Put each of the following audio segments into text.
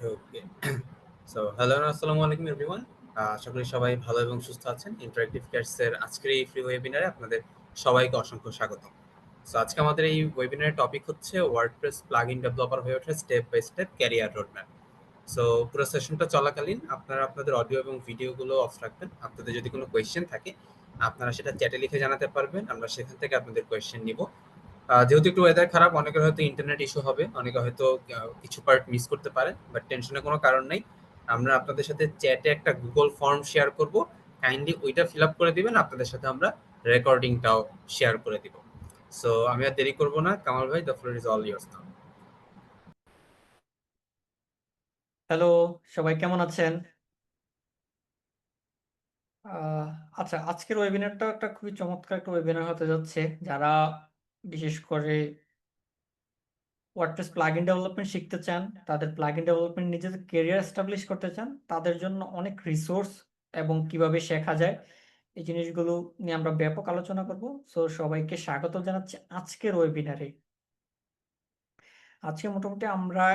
ওকে। So hello আসসালামু আলাইকুম everyone. আশা করি সবাই ভালো এবং সুস্থ আছেন। ইন্টারেক্টিভ ক্যাটস এর আজকের এই ফ্রি ওয়েবিনারে আপনাদের সবাইকে অসংখ্য স্বাগতম। সো আজকে আমাদের এই ওয়েবিনারের টপিক হচ্ছে ওয়ার্ডপ্রেস প্লাগইন ডেভেলপার হয়ে ওঠা step by step career roadmap. So পুরো সেশনটা চলাকালীন আপনারা আপনাদের অডিও এবং ভিডিওগুলো অফ রাখবেন। আপনাদের যদি কোনো কোয়েশ্চেন থাকে আপনারা সেটা চ্যাটে লিখে জানাতে পারবেন। আমরা সেখান থেকে আপনাদের কোয়েশ্চেন নিব। যেহেতু একটু ওয়েদার খারাপ, অনেকের হয়তো ইন্টারনেট ইস্যু হবে, অনেকে হয়তো কিছু পার্ট মিস করতে পারে, বাট টেনশনের কোনো কারণ নেই। আমরা আপনাদের সাথে চ্যাটে একটা গুগল ফর্ম শেয়ার করব, কাইন্ডলি ওইটা ফিল আপ করে দিবেন, আপনাদের সাথে আমরা রেকর্ডিংটাও শেয়ার করে দিব। সো আমি আর দেরি করব না, কামাল ভাই, the floor is all years now. Hello, সবাই কেমন আছেন? আহ, আচ্ছা, আজকের ওয়েবিনারটা একটা খুবই চমৎকার একটা ওয়েবিনার হতে যাচ্ছে। যারা বিশেষ করে ওয়ার্ডপ্রেস প্লাগইন ডেভেলপমেন্ট শিখতে চান, তাদের প্লাগইন ডেভেলপমেন্ট নিজেদের কেরিয়ার এস্টাবলিশ করতে চান, তাদের জন্য অনেক রিসোর্স এবং কিভাবে শেখা যায় এই জিনিসগুলো নিয়ে আমরা ব্যাপক আলোচনা করব। সো সবাইকে স্বাগত জানাচ্ছি আজকের ওয়েবিনারে। আজকে মোটামুটি আমরা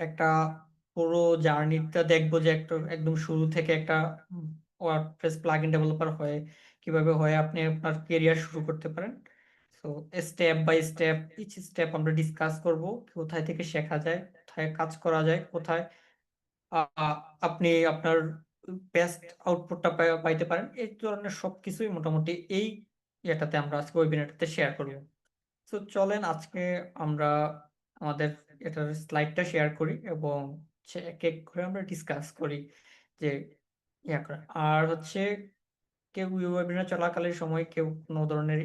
একটা পুরো জার্নিটা দেখবো, যে একটা একদম শুরু থেকে একটা ওয়ার্ডপ্রেস প্লাগইন ডেভেলপার হয়ে কিভাবে হয়ে আপনি আপনার কেরিয়ার শুরু করতে পারেন। So step by step each step আমরা ডিসকাস করব, কোথায় থেকে শেখা যায়, কোথায় কাজ করা যায়, কোথায় আহ, আপনি আপনার বেস্ট আউটপুটটা পাইতে পারেন। এই ধরনের সবকিছুই মোটামুটি এই এটাতে আমরা আজকে ওয়েবিনারটাতে শেয়ার করব। তো চলেন আজকে আমরা আমাদের এটার স্লাইডটা শেয়ার করি এবং এক এক করে আমরা ডিসকাস করি যে ইয়া করে। আর হচ্ছে কেউ ওয়েবিনার চলাকালীন সময় কেউ কোনো ধরনের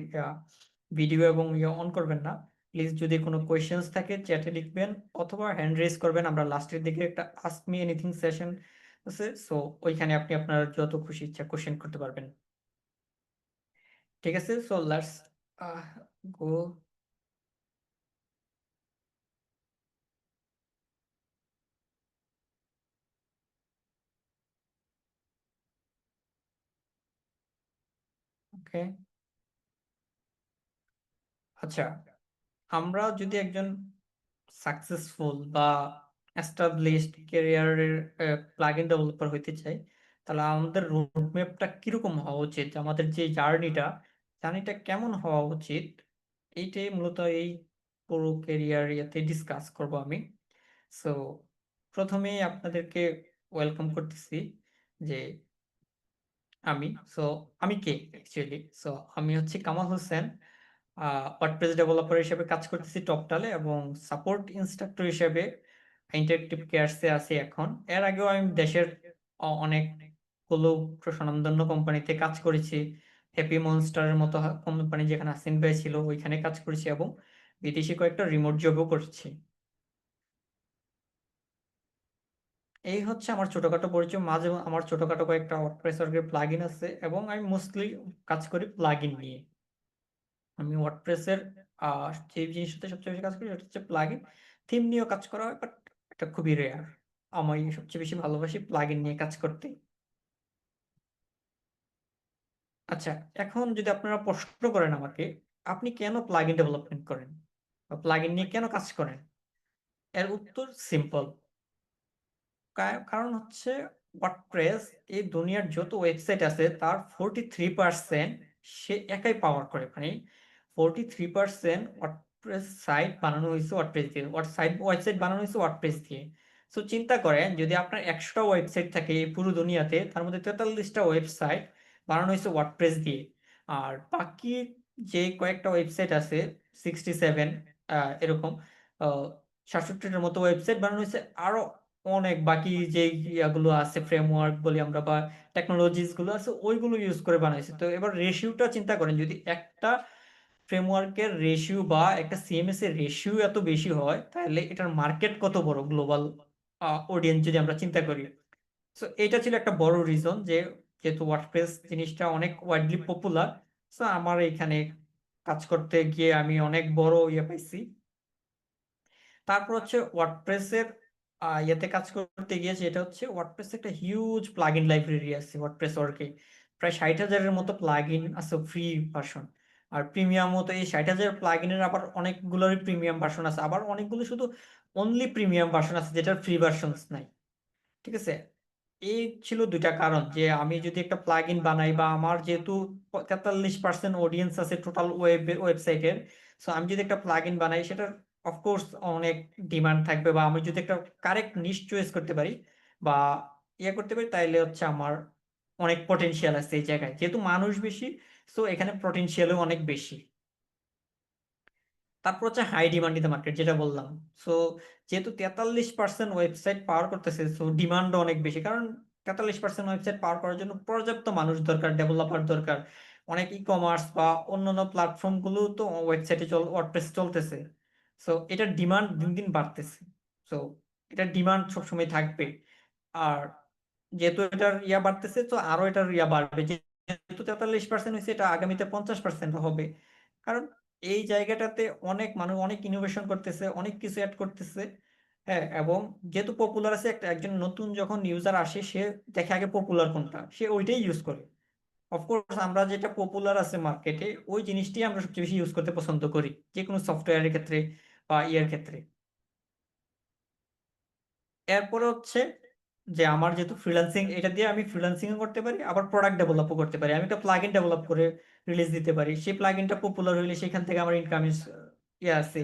ভিডিও এবং ইয়ে অন করবেন না। প্লিজ যদি কোনো কোয়েশ্চেন্স থাকে চ্যাটে লিখবেন অথবা হ্যান্ড রেজ করবেন। আমরা লাস্টের দিকে একটা আস্ক মি এনিথিং সেশন আছে, সো ওইখানে আপনি আপনার যত খুশি ইচ্ছা কোশ্চেন করতে পারবেন। ঠিক আছে, সো লেটস গো। ওকে, আচ্ছা, আমরা যদি একজন সাকসেসফুল বা এস্টাবলিশড ক্যারিয়ারের প্লাগইন ডেভেলপার হইতে চাই, তাহলে আমাদের রোডম্যাপটা কিরকম হওয়া উচিত, আমাদের যে জার্নিটা কেমন হওয়া উচিত, এইটাই মূলত এই পুরো ক্যারিয়ার ইয়াতে ডিসকাস করব আমি। সো প্রথমেই আপনাদেরকে ওয়েলকাম করতেছি যে আমি সো আমি কে অ্যাকচুয়ালি। সো আমি হচ্ছে কামাল হোসেন, ওয়ার্ডপ্রেস ডেভেলপার হিসেবে কাজ করতেছি টপটালে এবং সাপোর্ট ইনস্ট্রাক্টর হিসেবে ইন্টারেক্টিভ কেয়ারসে আছি এখন। এর আগেও আমি দেশের অনেকগুলো স্বনামধন্য কোম্পানিতে কাজ করেছি। হ্যাপি মনস্টারের মতো কোম্পানি যেখানে আসিন ভাই ছিল ওইখানে কাজ করেছি এবং বিদেশি কয়েকটা রিমোট জবও করছি। এই হচ্ছে আমার ছোটখাটো পরিচয়। মাঝে আমার ছোটখাটো কয়েকটা ওয়ার্ডপ্রেস এর প্লাগইন আছে এবং আমি মোস্টলি কাজ করি প্লাগইন নিয়ে। আমি ওয়ার্ডপ্রেসের যে জিনিসটাতে সবচেয়ে বেশি কাজ করি সেটা হচ্ছে প্লাগইন। থিম নিয়েও কাজ করা হয়, বাট এটা খুবই রেয়ার। আমি সবচেয়ে বেশি ভালোবাসি প্লাগইন নিয়ে কাজ করতে। আচ্ছা, এখন যদি আপনারা প্রশ্ন করেন আমাকে, আপনি কেন প্লাগইন ডেভেলপমেন্ট করেন বা প্লাগইন নিয়ে কেন কাজ করেন, এর উত্তর সিম্পল। কারণ হচ্ছে ওয়ার্ডপ্রেস এই দুনিয়ার যত ওয়েবসাইট আছে তার 43% সে একাই পাওয়ার করে। মানে 43% ওয়ার্ডপ্রেস সাইট বানানো হয়েছে ওয়ার্ডপ্রেস দিয়ে, ওয়েবসাইট বানানো হয়েছে ওয়ার্ডপ্রেস দিয়ে। সো চিন্তা করেন, যদি আপনার 100টা ওয়েবসাইট থাকে এই পুরো দুনিয়াতে, তার মধ্যে 43টা ওয়েবসাইট বানানো হয়েছে ওয়ার্ডপ্রেস দিয়ে। আর বাকি যে কয়েকটা ওয়েবসাইট আছে 67 এরকম 67টার মতো ওয়েবসাইট বানানো হয়েছে আরো অনেক বাকি যে ইয়াগুলো আছে, ফ্রেমওয়ার্ক বলি আমরা বা টেকনোলজিস গুলো আছে, ওইগুলো ইউজ করে বানাইছে। তো এবার রেশিওটা চিন্তা করেন, যদি একটা ফ্রেমওয়ার্কের রেশিও বা একটা সিএমএস এর রেশিও এত বেশি হয়, তাহলে এটার মার্কেট কত বড়, গ্লোবাল অডিয়েন্স যদি আমরা চিন্তা করি। সো এটা ছিল একটা বড় রিজন যে যেহেতু ওয়ার্ডপ্রেস জিনিসটা অনেক ওয়াইডলি পপুলার, সো আমার এখানে কাজ করতে গিয়ে আমি অনেক বড় ইয়ে পাইছি। তারপর হচ্ছে ওয়ার্ডপ্রেসের ইয়েতে কাজ করতে গিয়েছে, এটা হচ্ছে ওয়ার্ডপ্রেস একটা হিউজ প্লাগইন লাইব্রেরি আছে ওয়ার্ডপ্রেস ওয়ার্কে। প্রায় 60,000-এর মতো প্লাগইন আছে ফ্রি ভার্সন। আর প্রিমিয়াম মতো এই 60,000 প্লাগইনের আবার অনেকগুলোরই প্রিমিয়াম ভার্সন আছে, আবার অনেকগুলো শুধু অনলি প্রিমিয়াম ভার্সন আছে যেটার ফ্রি ভার্সন নাই। ঠিক আছে। এই ছিল দুইটা কারণ যে আমি যদি একটা প্লাগ ইন বানাই বা আমার যেহেতু 43% অডিয়েন্স আছে টোটাল ওয়েবসাইটের, সো আমি যদি একটা প্লাগ ইন বানাই সেটার অফকোর্স অনেক ডিমান্ড থাকবে, বা আমি যদি একটা কারেক্ট নিশ চয়েস করতে পারি বা করতে পারি, তাইলে হচ্ছে আমার অনেক পটেনশিয়াল আছে এই জায়গায়, যেহেতু মানুষ বেশি, সো এখানে পটেনশিয়ালও অনেক বেশি। তারপর হচ্ছে high demand in the market, যেটা বললাম। সো যেহেতু 43% ওয়েবসাইট পাওয়ার করতেছে, সো ডিমান্ডও অনেক বেশি, কারণ 43% ওয়েবসাইট পাওয়ার করার জন্য পর্যাপ্ত মানুষ দরকার, ডেভেলপার দরকার। অনেক ই কমার্স বা অন্যান্য প্ল্যাটফর্ম গুলো তো ওয়েবসাইটে ওয়ার্ডপ্রেস চলতেছে। সো এটার ডিমান্ড দিন দিন বাড়তেছে। সো এটার ডিমান্ড সবসময় থাকবে। আর যেহেতু এটার বাড়তেছে, তো আরো এটার বাড়বে। যেহেতু 43% হয়েছে, এটা আগামীতে 50% হবে। কারণ এই জায়গাটাতে অনেক মানুষ অনেক ইনোভেশন করতেছে, অনেক কিছু অ্যাড করতেছে। হ্যাঁ, এবং যেহেতু পপুলার আছে, একজন নতুন যখন ইউজার আসে, সে দেখে আগে পপুলার কোনটা, সে ওইটাই ইউজ করে। অফকোর্স আমরা যেটা পপুলার আছে মার্কেটে, ওই জিনিসটি আমরা সবচেয়ে বেশি ইউজ করতে পছন্দ করি, যে কোনো সফটওয়্যারের ক্ষেত্রে বা ক্ষেত্রে। এরপরে হচ্ছে যে আমার যেহেতু ফ্রিল্যান্সিং, এটা দিয়ে আমি ফ্রিল্যান্সিং করতে পারি, আবার প্রোডাক্ট ডেভেলপও করতে পারি। আমি একটা প্লাগইন ডেভেলপ করে রিলিজ দিতে পারি, সেই প্লাগইনটা পপুলার হইলে সেখান থেকে আমার ইনকাম আছে।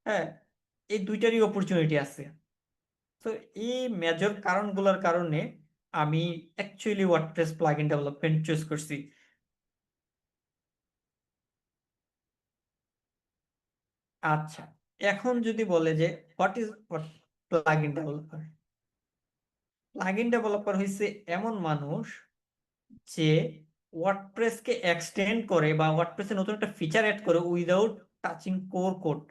হ্যাঁ, এই দুইটারই অপরচুনিটি আছে। তো এই মেজর কারণগুলোর কারণে আমি actually WordPress plugin development choose করছি। আচ্ছা, এখন যদি বলে যে what is plugin developer. Plugin developer হইছে এমন মানুষ যে ওয়ার্ডপ্রেসকে এক্সটেন্ড করে বা ওয়ার্ডপ্রেসে নতুন একটা ফিচার অ্যাড করে উইদাউট টাচিং কোর কোড।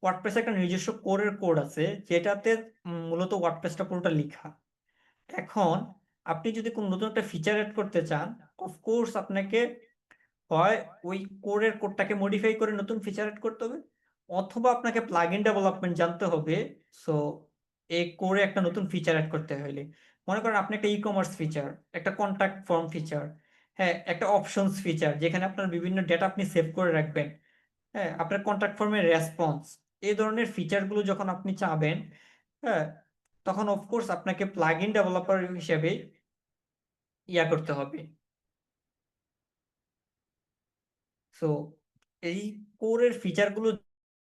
ওয়ার্ডপ্রেসে একটা নিজস্ব কোরের কোড আছে, যেটাতে মূলত ওয়ার্ডপ্রেসটা পুরোটা লেখা। এখন আপনি যদি কোনো নতুন একটা ফিচার অ্যাড করতে চান, অফকোর্স আপনাকে হয় ওই কোরের কোডটাকে মডিফাই করে নতুন ফিচার অ্যাড করতে হবে, অথবা আপনাকে প্লাগইন ডেভেলপমেন্ট জানতে হবে। সো এই কোরে একটা নতুন ফিচার অ্যাড করতে হলে, মনে করেন আপনি একটা ই কমার্স ফিচার, একটা কন্ট্যাক্ট ফর্ম ফিচার, হ্যাঁ, একটা অপশনস ফিচার যেখানে আপনার বিভিন্ন ডেটা আপনি সেভ করে রাখবেন, হ্যাঁ, আপনার কন্ট্যাক্ট ফর্মের রেসপন্স, এই ধরনের ফিচারগুলো যখন আপনি চাবেন, হ্যাঁ, তখন অফকোর্স আপনাকে প্লাগইন ডেভেলপার হিসেবে করতে হবে। সো এই কোরের ফিচারগুলো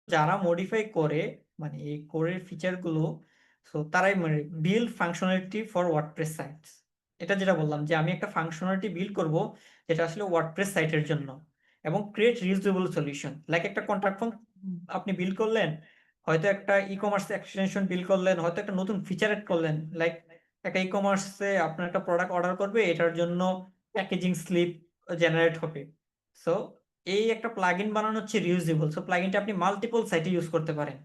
যারা মডিফাই করে, মানে এই কোরের ফিচারগুলো, সো তারাই মানে build functionality for WordPress sites. এটা যেটা বললাম যে আমি একটা ফাংশনালিটি বিল্ড করব যেটা আসলে ওয়ার্ডপ্রেস সাইটের জন্য, এবং ক্রিয়েট রিউজেবল সলিউশন। লাইক একটা কন্ট্রাক্ট ফর্ম আপনি বিল্ড করলেন, হয়তো একটা ই কমার্স এক্সটেনশন বিল্ড করলেন, হয়তো একটা নতুন ফিচার এড করলেন। লাইক একটা ই কমার্সে আপনার একটা প্রোডাক্ট অর্ডার করবে, এটার জন্য প্যাকেজিং স্লিপ জেনারেট হবে। সো এই একটা প্লাগইন বানানো হচ্ছে রিউজেবল। সো প্লাগইনটা আপনি মাল্টিপল সাইটে ইউজ করতে পারেন।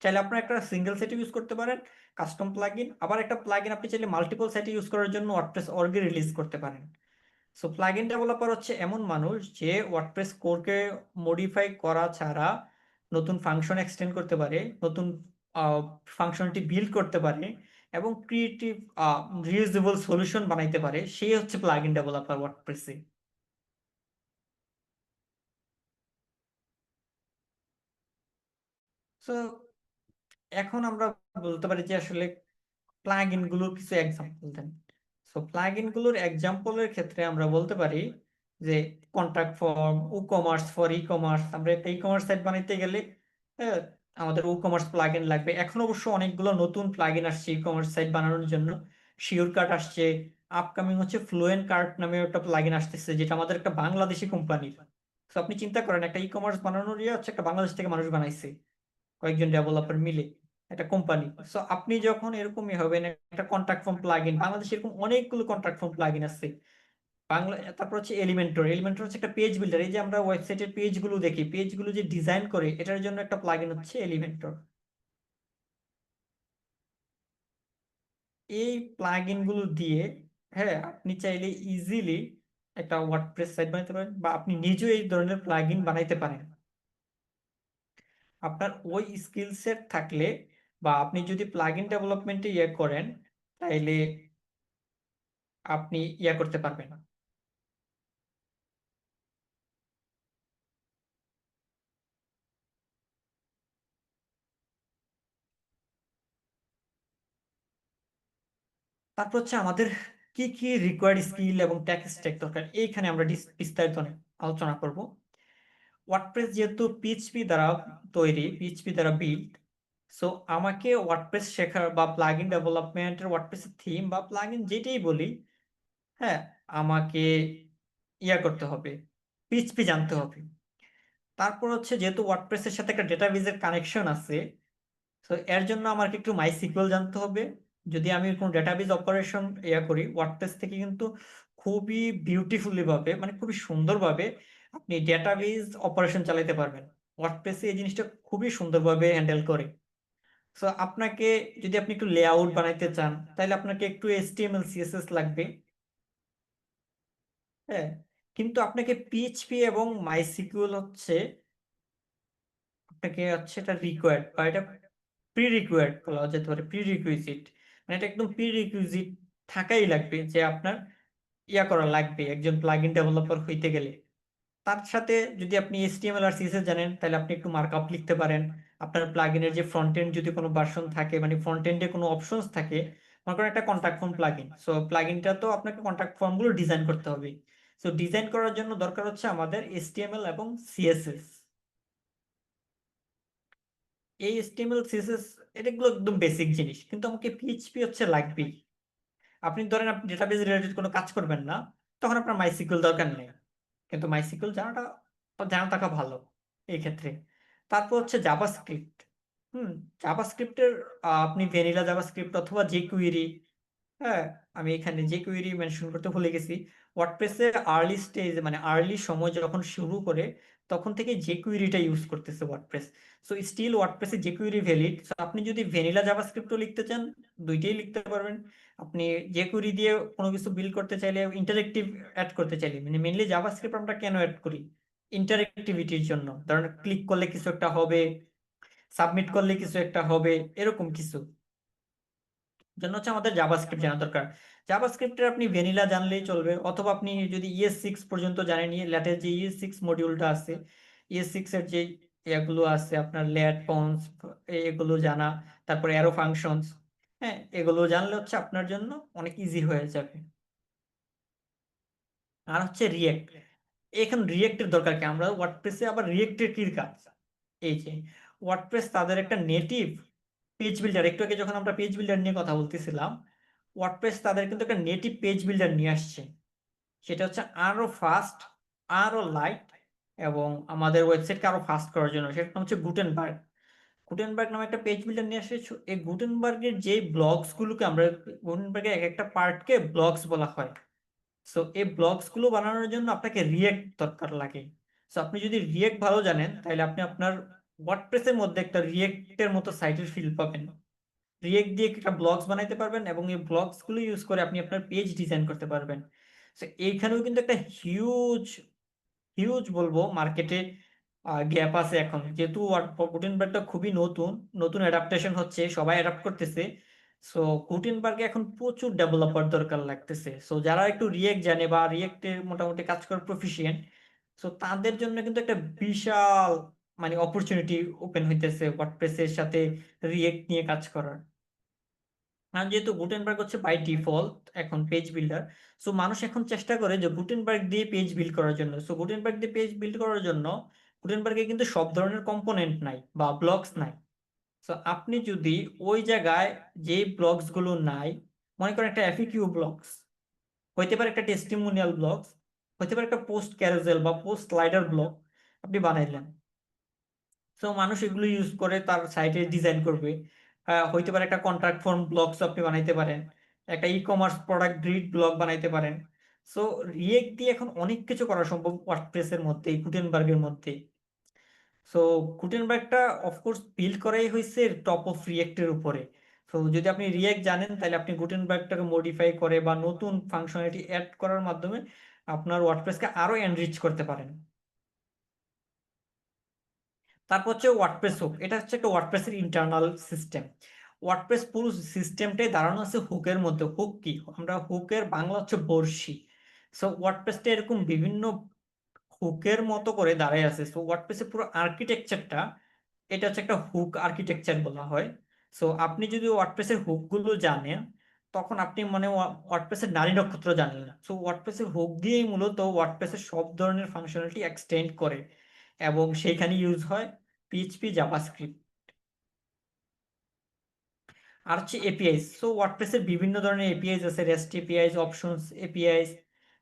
চাইলে আপনার একটা সিঙ্গেল সাইটে ইউজ করতে পারেন কাস্টম প্লাগইন, আবার একটা প্লাগইন আপনি চাইলে মাল্টিপল সাইটে ইউজ করার জন্য ওয়ার্ডপ্রেস অর্গে রিলিজ করতে পারেন। সো প্লাগইন ডেভেলপার হচ্ছে এমন মানুষ যে ওয়ার্ডপ্রেস কোরকে মডিফাই করা ছাড়া নতুন ফাংশন এক্সটেন্ড করতে পারে, নতুন ফাংশনটি বিল্ড করতে পারে, এবং ক্রিয়েটিভ রিউজেবল সলিউশন বানাইতে পারে, সেই হচ্ছে প্লাগইন ডেভেলপার ওয়ার্ডপ্রেসে। সো এখন আমরা বলতে পারি যে আসলে প্লাগইন গুলোর কিছু এক্সাম্পল দেন। সো প্লাগইন গুলোর এক্সাম্পলের ক্ষেত্রে আমরা বলতে পারি যে contract form, e commerce for e commerce. আমরা একটা ই কমার্স সাইট বানাইতে গেলে হ্যাঁ, আমাদের ই কমার্স প্লাগইন লাগবে। এখন অবশ্য অনেকগুলো নতুন প্লাগইন আসছে ই কমার্স সাইট বানানোর জন্য। শিওর কার্ট আসছে, আপকামিং হচ্ছে ফ্লুয়েন্ট কার্ট নামে একটা প্লাগইন আসতেছে, যেটা আমাদের একটা বাংলাদেশি কোম্পানির। তো আপনি চিন্তা করেন, একটা ই কমার্স বানানোর হচ্ছে একটা বাংলাদেশ থেকে মানুষ বানাইছে, কয়েকজন ডেভেলপার মিলে একটা কোম্পানি। সো আপনি যখন এরকমই হবেন একটা কন্ট্রাক্ট ফর্ম প্লাগইন, বাংলাদেশে এরকম অনেকগুলো কন্ট্রাক্ট ফর্ম প্লাগইন আছে বাংলা। তারপর হচ্ছে এলিমেন্টর। এলিমেন্টর হচ্ছে একটা পেজ বিল্ডার। এই যে আমরা ওয়েবসাইটের পেজ গুলো দেখি, পেজ গুলো যে ডিজাইন করে, এটার জন্য একটা প্লাগইন হচ্ছে এলিমেন্টর। এই প্লাগইন গুলো দিয়ে হ্যাঁ, আপনি চাইলে ইজিলি একটা ওয়ার্ডপ্রেস সাইট বানাতে পারেন, বা আপনি নিজেও এই ধরনের প্লাগইন বানাইতে পারেন। আপনার ওই স্কিল সেট থাকলে, বা আপনি যদি প্লাগইন ডেভেলপমেন্টে করেন, তাইলে আপনি করতে পারবেন। তারপর হচ্ছে আমাদের কি কি রিকোয়ার্ড স্কিল এবং টেক স্ট্যাক দরকার, এইখানে আমরা বিস্তারিত আলোচনা করব। ওয়ার্ডপ্রেস যেহেতু পিএইচপি দ্বারা তৈরি, পিএইচপি দ্বারা বিল্ড, সো আমাকে ওয়ার্ডপ্রেস শেখার বা প্লাগইন ডেভেলপমেন্টের ওয়ার্ডপ্রেসের থিম বা প্লাগইন যেটাই বলি, হ্যাঁ, আমাকে করতে হবে, পিএইচপি জানতে হবে। তারপর হচ্ছে যেহেতু ওয়ার্ডপ্রেসের সাথে একটা ডেটাবেজের কানেকশন আছে, তো এর জন্য আমাকে একটু মাইসিকিউএল জানতে হবে। যদি আমি কোনো ডেটাবেজ অপারেশন করি ওয়ার্ডপ্রেস থেকে, কিন্তু খুবই বিউটিফুলি ভাবে, মানে খুবই সুন্দরভাবে আপনি ডেটাবেজ অপারেশন চালাতে পারবেন। ওয়ার্ডপ্রেসে এই জিনিসটা খুবই সুন্দরভাবে হ্যান্ডেল করে। সো আপনাকে, যদি আপনি একটু লেআউট বানাইতে চান, তাহলে আপনাকে একটু এইচটিএমএল সিএসএস লাগবে। হ্যাঁ, কিন্তু আপনাকে পিএইচপি এবং মাইসিকিউএল হচ্ছে, আপনাকে হচ্ছে এটা রিকোয়ার্ড বা এটা প্রি রিকোয়ার্ড বলা যেতে পারে, প্রি রিকুইজিট, মানে এটা একদম প্রি রিকুইজিট থাকাই লাগবে, যে আপনার করা লাগবে একজন প্লাগইন ডেভেলপার হইতে গেলে। তার সাথে যদি আপনি এইচটিএমএল আর সিএসএস জানেন, তাহলে আপনি একটু মার্কআপ লিখতে পারেন। আপনার প্লাগইনের যে ফ্রন্ট এন্ড যদি কোনো ভার্সন থাকে, মানে ফ্রন্ট এন্ডে কোনো অপশনস থাকে, মনে করেন একটা কন্টাক্ট ফর্ম প্লাগইন, সো প্লাগইনটা তো আপনাকে কন্টাক্ট ফর্ম গুলো ডিজাইন করতে হবে। সো ডিজাইন করার জন্য দরকার হচ্ছে আমাদের এইচটিএমএল এবং সিএসএস। এই এইচটিএমএল সিএসএস এটাগুলো একদম বেসিক জিনিস, কিন্তু আমাকে পিএইচপি হচ্ছে লাগবেই। আপনি ধরেন আপনি ডেটাবেজ রিলেটেড কোনো কাজ করবেন না, তখন আপনার মাইসিকিউএল দরকার নেই, কিন্তু মাইসিকিউএল জানা থাকা ভালো এই ক্ষেত্রে। তারপর হচ্ছে জাভাস্ক্রিপ্ট। হুম, জাভাস্ক্রিপ্টের আপনি ভ্যানিলা জাভাস্ক্রিপ্ট অথবা jQuery। হ্যাঁ, আমি এখানে jQuery মেনশন করতে ভুলে গেছি। ওয়ার্ডপ্রেসের আর্লি স্টেজ, মানে আর্লি সময় যখন শুরু করে, তখন থেকে jQuery-টা ইউজ করতেছে ওয়ার্ডপ্রেস। সো স্টিল ওয়ার্ডপ্রেসে jQuery ভ্যালিড। সো আপনি যদি ভ্যানিলা জাভাস্ক্রিপ্টও লিখতে চান, দুইটাই লিখতে পারবেন। আপনি jQuery দিয়ে কোনো কিছু বিল্ড করতে চাইলে, ইন্টারেক্টিভ অ্যাড করতে চাইলে, মানে মেনলি জাভাস্ক্রিপ্ট আমরা কেন অ্যাড করি, ইন্টারেক্টিভিটির জন্য। ধরেন ক্লিক করলে কিছু একটা হবে, সাবমিট করলে কিছু একটা হবে, এরকম কিছু জন্য হচ্ছে আমাদের জাভাস্ক্রিপ্ট জানা দরকার। জাভাস্ক্রিপ্টের আপনি ভ্যানিলা জানলেই চলবে, অথবা আপনি যদি ES6 পর্যন্ত জানেন, ল্যাটের যে ES6 মডিউলটা আছে, ES6 এর যে এগুলো আছে আপনার ল্যাট পন্স, এগুলো জানা, তারপরে অ্যারো ফাংশনস, হ্যাঁ, এগুলো জানলে হচ্ছে আপনার জন্য অনেক ইজি হয়ে যাবে। আর হচ্ছে রিয়েক্ট। এখন রিয়েক্টের দরকার কি, আমরা ওয়ার্ডপ্রেসে আবার রিয়েক্টের কি কাজ, এই যে ওয়ার্ডপ্রেস তাদের একটা নেটিভ পেজ বিল্ডার, একটু আগে যখন আমরা পেজ বিল্ডার নিয়ে কথা বলতেছিলাম, ওয়ার্ডপ্রেস তাদের কিন্তু একটা নেটিভ পেজ বিল্ডার নিয়ে আসছে। সেটা হচ্ছে আরো ফাস্ট, আরো লাইট, এবং আমাদের ওয়েবসাইটকে আরো ফাস্ট করার জন্য, সেটা নাম হচ্ছে গুটেনবার্গ। গুটেনবার্গ নামে একটা পেজ বিল্ডার নিয়ে আসছে। এই গুটেনবার্গের যে ব্লগস গুলোকে আমরা, গুটেনবার্গের এক একটা পার্টকে ব্লগস বলা হয়। সো এই ব্লগস গুলো বানানোর জন্য আপনাকে রিয়েক্ট দরকার লাগে। সো আপনি যদি রিয়েক্ট ভালো জানেন, তাহলে আপনি আপনার ওয়ার্ডপ্রেসের মধ্যে একটা রিয়েক্টের মতো সাইটের ফিল পাবেন। রিয়েক্ট দিয়ে একটা ব্লগস বানাইতে পারবেন, এবং এই ব্লগস গুলো ইউজ করে আপনি আপনার পেজ ডিজাইন করতে পারবেন। সো এইখানেও কিন্তু একটা হিউজ হিউজ বলবো মার্কেটে গ্যাপ আছে এখন, যেহেতু গুটেনবার্গটা খুবই নতুন, নতুন অ্যাডাপ্টেশন হচ্ছে, সবাই অ্যাডাপ্ট করতেছে। সো গুটেনবার্গে এখন প্রচুর ডেভেলপার দরকার লাগতেছে। সো যারা একটু রিয়েক্ট জানে বা রিয়েক্টে মোটামুটি কাজ করার প্রফিশিয়েন্ট, সো তাদের জন্য কিন্তু একটা বিশাল, মানে অপরচুনিটি ওপেন হইতেছে ওয়ার্ডপ্রেসের সাথে রিয়েক্ট নিয়ে কাজ করার। আর যেহেতু গুটেনবার্গ হচ্ছে বাই ডিফল্ট এখন পেজ বিল্ডার, সো মানুষ এখন চেষ্টা করে যে গুটেনবার্গ দিয়ে পেজ বিল্ড করার জন্য। সো গুটেনবার্গ দিয়ে পেজ বিল্ড করার জন্য গুটেনবার্গে কিন্তু সব ধরনের কম্পোনেন্ট নাই বা ব্লকস নাই। সো আপনি যদি ওই জায়গায় যে ব্লকস গুলো নাই, মনে করেন একটা এফএকিউ ব্লকস, হইতে পারে একটা টেস্টিমোনিয়াল ব্লকস, হইতে পারে একটা পোস্ট ক্যারোসেল বা পোস্ট স্লাইডার ব্লক, আপনি বানাইলেন। সো মানুষ এগুলো ইউজ করে তার সাইটে ডিজাইন করবে। হইতে পারে একটা কন্ট্রাক্ট ফর্ম ব্লগস আপনি বানাইতে পারেন, একটা e commerce product grid blog বানাইতে পারেন। সো রিয়েক্ট দিয়ে এখন অনেক কিছু করা সম্ভব ওয়ার্ডপ্রেসের মধ্যে, গুটেনবার্গের মধ্যে। সো গুটেনবার্গটা অফকোর্স বিল্ড করাই হয়েছে টপ অফ রিয়েক্টের উপরে। সো যদি আপনি রিয়েক্ট জানেন, তাহলে আপনি গুটেনবার্গটাকে মডিফাই করে বা নতুন ফাংশনালিটি অ্যাড করার মাধ্যমে আপনার ওয়ার্ডপ্রেসকে আরো এনরিচ করতে পারেন। তারপর হচ্ছে ওয়ার্ডপ্রেস হুক। এটা হচ্ছে একটা ওয়ার্ডপ্রেসের ইন্টারনাল সিস্টেম। ওয়ার্ডপ্রেস পুরো সিস্টেমটাই দাঁড়ানো আছে হুকের মধ্যে। হুক কি, আমরা হুকের বাংলা হচ্ছে বড়শি। সো ওয়ার্ডপ্রেসটা এরকম বিভিন্ন হুকের মতো করে দাঁড়ায় আছে। সো ওয়ার্ডপ্রেসের পুরো আর্কিটেকচারটা, এটা হচ্ছে একটা হুক আর্কিটেকচার বলা হয়। সো আপনি যদি ওয়ার্ডপ্রেসের হুক গুলো জানেন, তখন আপনি মানে ওয়ার্ডপ্রেসের নারী নক্ষত্র জানেন না। সো ওয়ার্ডপ্রেসের হুক দিয়েই মূলত ওয়ার্ডপ্রেসের সব ধরনের ফাংশনালিটি এক্সটেন্ড করে, এবং সেইখানে ইউজ হয় পিএইচপি, জাভাস্ক্রিপ্ট। আর হচ্ছে এপিআইস। সো ওয়ার্ডপ্রেসের বিভিন্ন ধরনের এপিআইস আছে, রেস্ট এপিআইস, অপশনস এপিআইস।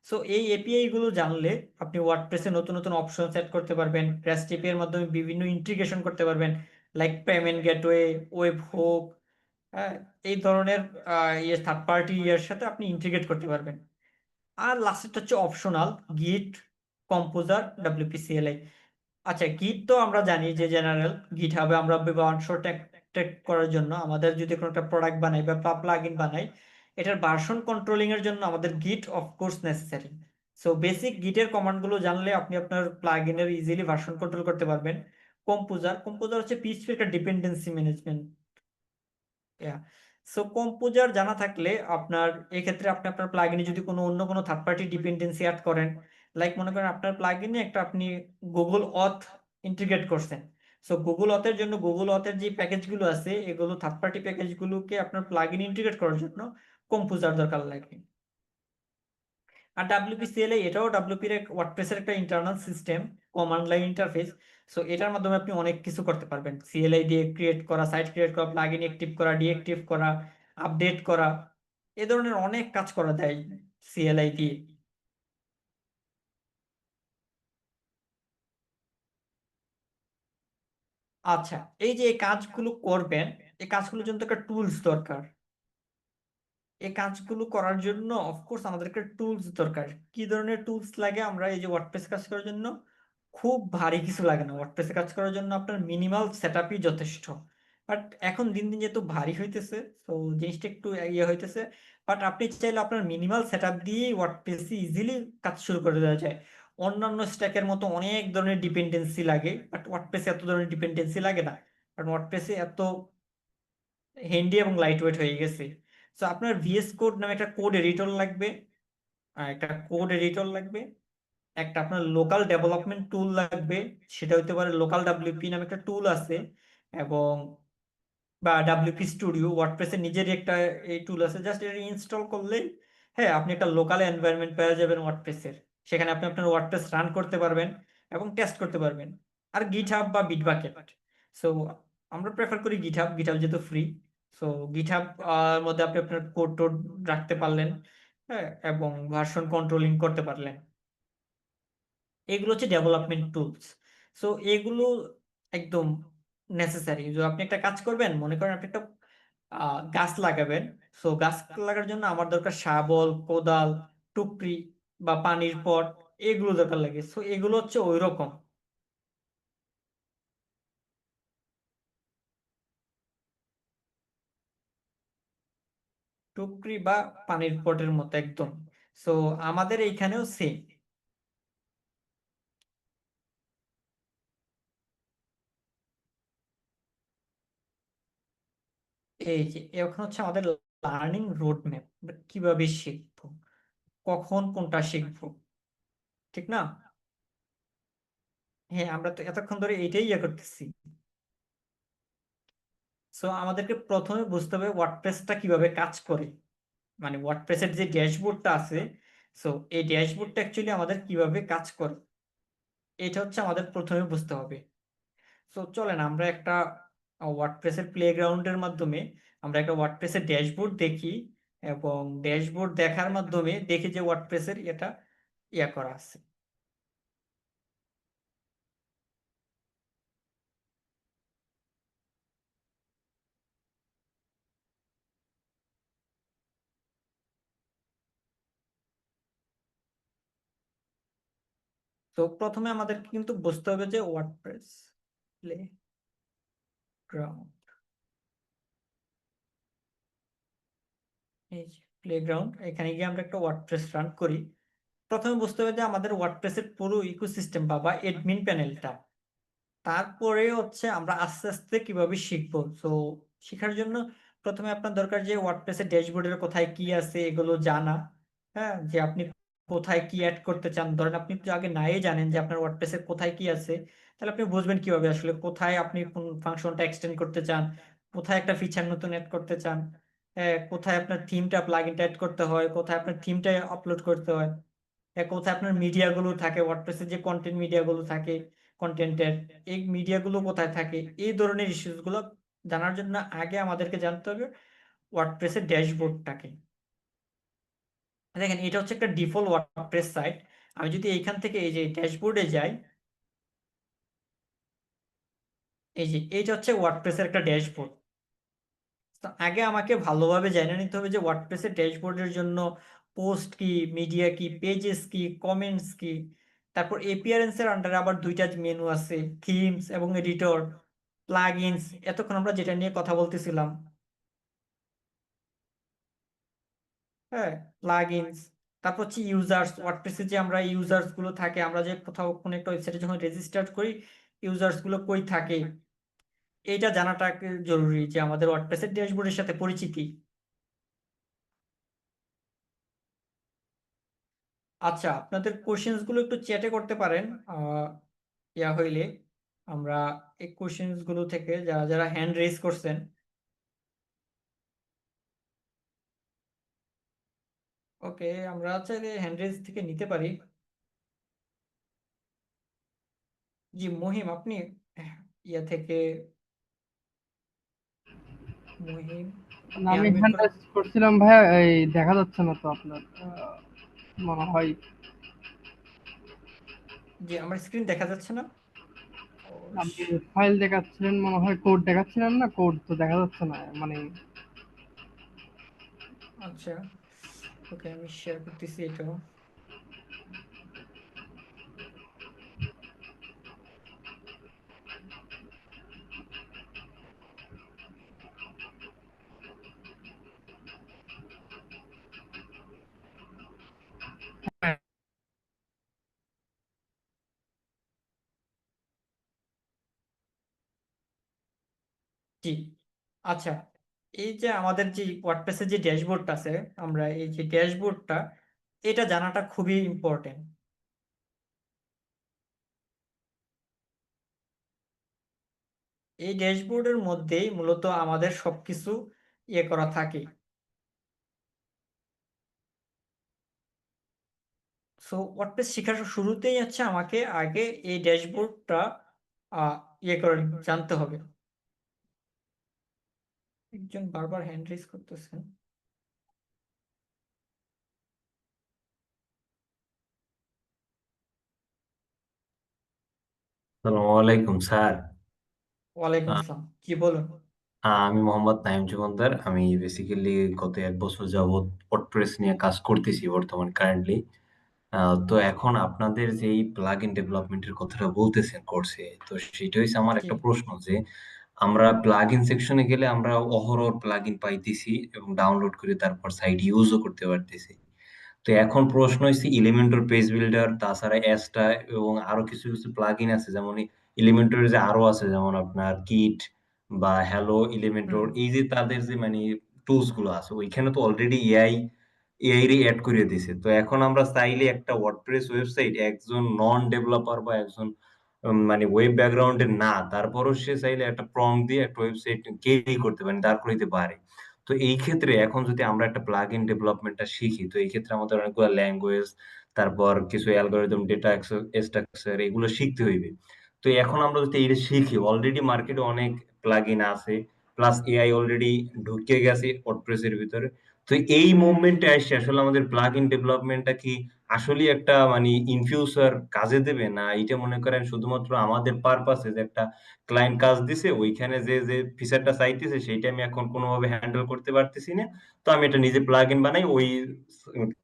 সো এই এপিআই গুলো জানলে আপনি ওয়ার্ডপ্রেসে নতুন নতুন অপশন সেট করতে পারবেন, রেস্ট এপিআই এর মাধ্যমে বিভিন্ন ইন্টিগ্রেশন করতে পারবেন, like payment gateway, web hook, হ্যাঁ, এই ধরনের থার্ড পার্টি এর সাথে আপনি ইন্টিগ্রেট করতে পারবেন। আর লাস্টেরটা হচ্ছে অপশনাল, গিট, কম্পোজার, ডাব্লিউপিসিএলআই। আচ্ছা, গিট তো আমরা জানি যে জেনারেল। গিট হাবে আমরা ভার্সন ট্র্যাক করার জন্য আমাদের যদি কোনো একটা প্রোডাক্ট বানাই বা প্লাগইন বানাই, এটার ভার্সন কন্ট্রোলিং এর জন্য আমাদের git of course necessary. So basic গিটের কমান্ড গুলো জানলে আপনি আপনার প্লাগইনের ইজিলি ভার্সন কন্ট্রোল করতে পারবেন। কম্পোজার হচ্ছে পিএইচপি একটা ডিপেন্ডেন্সি ম্যানেজমেন্ট। সো কম্পোজার জানা থাকলে আপনার এক্ষেত্রে আপনি আপনার প্লাগইনে যদি কোনো অন্য কোনো থার্ড পার্টি ডিপেন্ডেন্সি অ্যাড করেন, লাইক মনে করেন আপনার প্লাগইনে একটা আপনি গুগল অথ ইন্টিগ্রেট করছেন। সো গুগল অথের জন্য গুগল অথের যে প্যাকেজগুলো আছে, এগুলো থার্ড পার্টি প্যাকেজগুলোকে আপনার প্লাগইনে ইন্টিগ্রেট করার জন্য কম্পোজার দরকার লাগে। আর ডাব্লিউপিসিএলআই, এটাও ডাব্লিউপির ওয়ার্ডপ্রেসের একটা internal system, command line interface. So এটার মাধ্যমে আপনি অনেক কিছু করতে পারবেন, সিএলআই দিয়ে ক্রিয়েট করা, সাইট ক্রিয়েট করা, প্লাগইন অ্যাক্টিভ করা, ডিঅ্যাক্টিভ করা, আপডেট করা, এ ধরনের অনেক কাজ করা যায় সিএলআই দিয়ে। আচ্ছা, এই যে এই কাজগুলো করবেন, এই কাজগুলোর জন্য তো একটা টুলস দরকার। এই কাজগুলো করার জন্য অফকোর্স আমাদের একটা টুলস দরকার। কি ধরনের টুলস লাগে? আমরা এই যে ওয়ার্ডপ্রেস কাজ করার জন্য খুব ভারী কিছু লাগে না। ওয়ার্ডপ্রেসে কাজ করার জন্য আপনার মিনিমাল সেটআপই যথেষ্ট। বাট এখন দিন দিন যেহেতু ভারী হইতেছে, তো জিনিসটা একটু ইয়ে হইতেছে। বাট আপনি চাইলে আপনার মিনিমাল সেটআপ দিয়েই ওয়ার্ডপ্রেসে ইজিলি কাজ শুরু করে দেওয়া যায়। অন্যান্য স্ট্যাকের মতো অনেক ধরনের ডিপেন্ডেন্সি লাগে, বাট ওয়ার্ডপ্রেসে এত ধরনের ডিপেন্ডেন্সি লাগে না, কারণ ওয়ার্ডপ্রেসে এত হ্যান্ডি এবং লাইট ওয়েট হয়ে গেছে। সো আপনার ভিএস কোড নামে একটা কোড এডিটর লাগবে, আর একটা কোড এডিটর লাগবে, একটা আপনার লোকাল ডেভেলপমেন্ট টুল লাগবে, সেটা হতে পারে লোকাল ডাব্লিউপি নামে একটা টুল আছে, এবং বা ডাব্লিউপি স্টুডিও, ওয়ার্ডপ্রেসের নিজেরই একটা এই টুল আছে, জাস্ট এটা ইনস্টল করলেই হ্যাঁ আপনি একটা লোকাল এনভায়রনমেন্ট পেয়ে যাবেন ওয়ার্ডপ্রেসের। সেখানে আপনি আপনার ওয়ার্ডপ্রেস রান করতে পারবেন এবং টেস্ট করতে পারবেন। আর গিটহাব বা বিটবাকেট। সো আমরা প্রেফার করি গিটহাব, গিটহাব যেহেতু ফ্রি। সো গিটহাব মধ্যে আপনি আপনার কোড টোড রাখতে পারলেন, হ্যাঁ, এবং ভার্সন কন্ট্রোলিং করতে পারলেন। এগুলো হচ্ছে ডেভেলপমেন্ট টুলস। সো এগুলো একদম নেসেসারি। যদি আপনি একটা কাজ করবেন, মনে করেন আপনি একটা গাছ লাগাবেন। সো গাছ লাগার জন্য আমার দরকার শাবল, কোদাল, টুকরি বা পানির পট, এগুলো দরকার লাগে। সো এগুলো হচ্ছে ওই রকম, টুকরি বা পানির পটের মতো একদম। সো আমাদের এইখানেও সেম। এই যে এখন হচ্ছে আমাদের লার্নিং রোড ম্যাপ, কিভাবে শিখবো, কখন কোনটা শিখবো, ঠিক না? হ্যাঁ, আমরা তো এতক্ষণ ধরে এইটাই ইয়ে করতেছি। সো আমাদেরকে প্রথমে বুঝতে হবে ওয়ার্ডপ্রেসটা কিভাবে কাজ করে, মানে ওয়ার্ডপ্রেসের যে ড্যাশবোর্ডটা আছে, সো এই ড্যাশবোর্ডটা অ্যাকচুয়ালি আমাদের কিভাবে কাজ করে, এটা হচ্ছে আমাদের প্রথমে বুঝতে হবে। সো চলেন আমরা একটা ওয়ার্ডপ্রেসের প্লেগ্রাউন্ডের মাধ্যমে আমরা একটা ওয়ার্ডপ্রেসের ড্যাশবোর্ড দেখি, এবং ড্যাশবোর্ড দেখার মাধ্যমে দেখি যে ওয়ার্ডপ্রেসের এটা ইয়া করা আছে। তো প্রথমে আমাদের কিন্তু বুঝতে হবে যে ওয়ার্ডপ্রেস প্লেগ্রাউন্ড, এই প্লেগ্রাউন্ড, এখানে গিয়ে আমরা একটা ওয়ার্ডপ্রেস রান করি। প্রথমে বুঝতে হবে যে আমাদের ওয়ার্ডপ্রেসের পুরো ইকোসিস্টেম বা এডমিন প্যানেলটা। তারপরে হচ্ছে আমরা আস্তে আস্তে কিভাবে শিখবো। তো শেখার জন্য প্রথমে আপনার দরকার যে ওয়ার্ডপ্রেসের ড্যাশবোর্ডের কোথায় কি আছে এগুলো জানা। হ্যাঁ, যে আপনি কোথায় কি অ্যাড করতে চান। ধরেন আপনি যদি আগে নাই জানেন যে আপনার ওয়ার্ডপ্রেসে কোথায় কি আছে, তাহলে আপনি বুঝবেন কিভাবে আসলে কোথায় আপনি কোন ফাংশনটা এক্সটেন্ড করতে চান, কোথায় একটা ফিচার নতুন অ্যাড করতে চান। কোথায় আপনার থিমটা প্লাগ ইন অ্যাড করতে হয়, কোথায় আপনার থিমটা আপলোড করতে হয়, কোথায় আপনার মিডিয়াগুলো থাকে, ওয়ার্ডপ্রেসের যে কন্টেন্ট মিডিয়াগুলো থাকে, কন্টেন্টের এই মিডিয়াগুলো কোথায় থাকে, এই ধরনের ইস্যুসগুলো জানার জন্য আগে আমাদেরকে জানতে হবে ওয়ার্ডপ্রেসের ড্যাশবোর্ডটাকে। দেখেন এটা হচ্ছে একটা ডিফল্ট ওয়ার্ডপ্রেস সাইট। আমি যদি এইখান থেকে এই যে ড্যাশবোর্ডে যাই, এই যে এইটা হচ্ছে ওয়ার্ডপ্রেসের একটা ড্যাশবোর্ড। তো আগে আমাকে ভালোভাবে জেনে নিতে হবে যে ওয়ার্ডপ্রেসের ড্যাশবোর্ডের জন্য পোস্ট কি, মিডিয়া কি, পেজেস কি, কমেন্টস কি, তারপর এপিয়ারেন্স এর আন্ডারে আবার দুইটা মেনু আছে, থিমস এবং এডিটর, প্লাগইনস, এতক্ষণ আমরা যেটা নিয়ে কথা বলতেছিলাম। হ্যাঁ, প্লাগইনস, তারপর হচ্ছে ইউজার্স, ওয়ার্ডপ্রেসে যে আমরা ইউজার্স গুলো থাকে, আমরা যে কোথাও কোনো একটা ওয়েবসাইটে যখন রেজিস্টার করি ইউজার্স গুলো কই থাকে, এটা জানাটা জরুরি যে আমাদের ওয়ার্ডপ্রেসের ড্যাশবোর্ডের সাথে পরিচিতি। আচ্ছা, আপনাদের কোশ্চেন্স গুলো একটু চ্যাটে করতে পারেন। ইয়া হইলে আমরা এই কোশ্চেন্স গুলো থেকে যারা যারা হ্যান্ড রেজ করছেন, ওকে, আমরা চাইলে হ্যান্ড রেজ থেকে নিতে পারি। জি মহিম, আপনি ইয়া থেকে, মহিম মানে আপনি আমি আনমিউট হ্যান্ড করে। রাইজ করছিলাম ভাইয়া, এই দেখা যাচ্ছে না তো আপনার মনে হয়। জি আমার স্ক্রিন দেখা যাচ্ছে না। ও, আপনি ফাইল দেখাচ্ছিলেন মনে হয়, কোড দেখাচ্ছিলেন না, কোড তো দেখা যাচ্ছে না মানে। আচ্ছা, ওকে, আমি শেয়ার করতেছি এটাও। জি, আচ্ছা, এই যে আমাদের যে ওয়ার্ডপ্রেসের যে ড্যাশবোর্ডটা আছে, আমরা এই যে ড্যাশবোর্ডটা, এটা জানাটা খুবই ইম্পর্টেন্ট। এই ড্যাশবোর্ডের মধ্যেই মূলত আমাদের সবকিছু ইয়ে করা থাকে। সো ওয়ার্ডপ্রেস শেখার শুরুতেই হচ্ছে আমাকে আগে এই ড্যাশবোর্ডটা ইয়ে করে জানতে হবে। একজন বারবার হ্যান্ড রেজ করতেছেন। আসসালামু আলাইকুম স্যার। ওয়ালাইকুম আহ, আসসালাম, জি বলুন। আমি মোহাম্মদ নাইম যুগন্তর। আমি বেসিক্যালি গত 1 বছর যাবত ওয়ার্ডপ্রেস নিয়ে কাজ করতেছি বর্তমান কারেন্টলি। তো এখন আপনাদের যে এই প্লাগ ইন ডেভেলপমেন্টের কথাটা বলতেছেন কোর্সে, তো সেটা হচ্ছে আমার জি, একটা প্রশ্ন যে আমরা প্লাগ ইন সেকশনে গেলে আমরা অহরহ প্লাগ ইন পাইতেছি এবং ডাউনলোড করে তারপর সাইট ইউজও করতে পারতেছি। তো এখন প্রশ্ন হচ্ছে এলিমেন্টর পেজ বিল্ডার, তাছাড়া অ্যাস্টা এবং আরো কিছু কিছু প্লাগইন আছে, যেমন এলিমেন্টর যে আরো আছে, যেমন আপনার কিট বা হ্যালো হুম, এলিমেন্টর, এই যে তাদের যে মানে টুলস গুলো আছে ওইখানে তো অলরেডি এআই রে অ্যাড করে দিছে। তো এখন আমরা চাইলে একটা ওয়ার্ডপ্রেস ওয়েবসাইট একজন নন ডেভেলপার বা একজন মানে ওয়েব ব্যাকগ্রাউন্ডের না, তারপরও সে চাইলে একটা প্রম্পট দিয়ে একটা ওয়েবসাইট ক্যারি করতে পারে, দাঁড় করাইতে পারে। তো এই ক্ষেত্রে এখন যদি আমরা একটা প্লাগ ইন ডেভেলপমেন্টটা শিখি, তো এই ক্ষেত্রে আমাদের অনেকগুলো ল্যাঙ্গুয়েজ, তারপর কিছু অ্যালগরিদম, ডেটা স্ট্রাকচার এগুলো শিখতে হইবে। তো এখন আমরা যদি এটা শিখি, অলরেডি মার্কেটে অনেক প্লাগ ইন আছে, প্লাস এআই অলরেডি ঢুকে গেছে ওয়ার্ডপ্রেস এর ভিতরে। তো এই মুভমেন্টে এসে আসলে আমাদের প্লাগ ইন ডেভেলপমেন্টটা কি আসলেই একটা মানে ইন ফিউচার কাজে দেবে, না এটা মনে করেন শুধুমাত্র আমাদের পারপাসে যে একটা ক্লায়েন্ট কাজ দিছে ওইখানে যে যে ফিচারটা চাইতেছে সেইটা আমি এখন কোনোভাবে হ্যান্ডেল করতে পারতেছি না, তো আমি এটা নিজে প্লাগ ইন বানাই ওই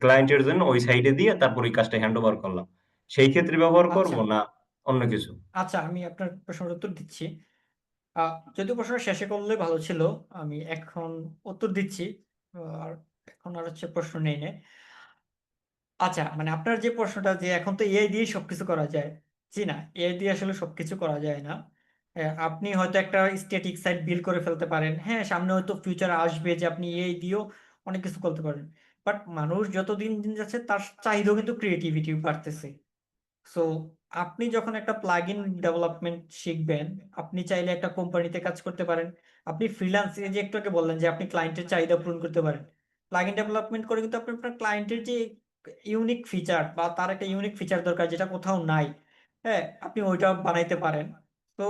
ক্লায়েন্টের জন্য ওই সাইডে দিয়ে তারপর ওই কাজটা হ্যান্ড ওভার করলাম, সেই ক্ষেত্রে ব্যবহার করব আচ্ছা, না অন্য কিছু? আচ্ছা, আমি আপনার প্রশ্নের উত্তর দিচ্ছি। যদিও প্রশ্নটা শেষে করলে ভালো ছিল, আমি এখন উত্তর দিচ্ছি। আর এখন আর হচ্ছে প্রশ্ন নেই নে। আচ্ছা, মানে আপনার যে প্রশ্নটা যে এখন তো এআই দিয়ে সবকিছু করা যায়, জি না, এআই দিয়ে আসলে সবকিছু করা যায় না। আপনি হয়তো একটা স্ট্যাটিক সাইট বিল্ড করে ফেলতে পারেন, হ্যাঁ, সামনে হয়তো ফিউচার আসবে যে আপনি এআই দিয়েও অনেক কিছু করতে পারেন। বাট মানুষ যত দিন দিন যাচ্ছে তার চাহিদাও কিন্তু ক্রিয়েটিভিটি বাড়তেছে। সো আপনি যখন একটা প্লাগইন ডেভেলপমেন্ট শিখবেন, আপনি চাইলে একটা কোম্পানিতে কাজ করতে পারেন, আপনি ফ্রিল্যান্স, এই যে একটু আগে বললেন যে আপনি ক্লায়েন্টের চাহিদা পূরণ করতে পারেন, প্লাগইন ডেভেলপমেন্ট করে কিন্তু আপনি আপনার ক্লায়েন্টের যে ইউনিক ফিচার বা তার একটা ইউনিক ফিচার দরকার যেটা কোথাও নাই, হ্যাঁ, আপনি ওইটা বানাইতে পারেন। তো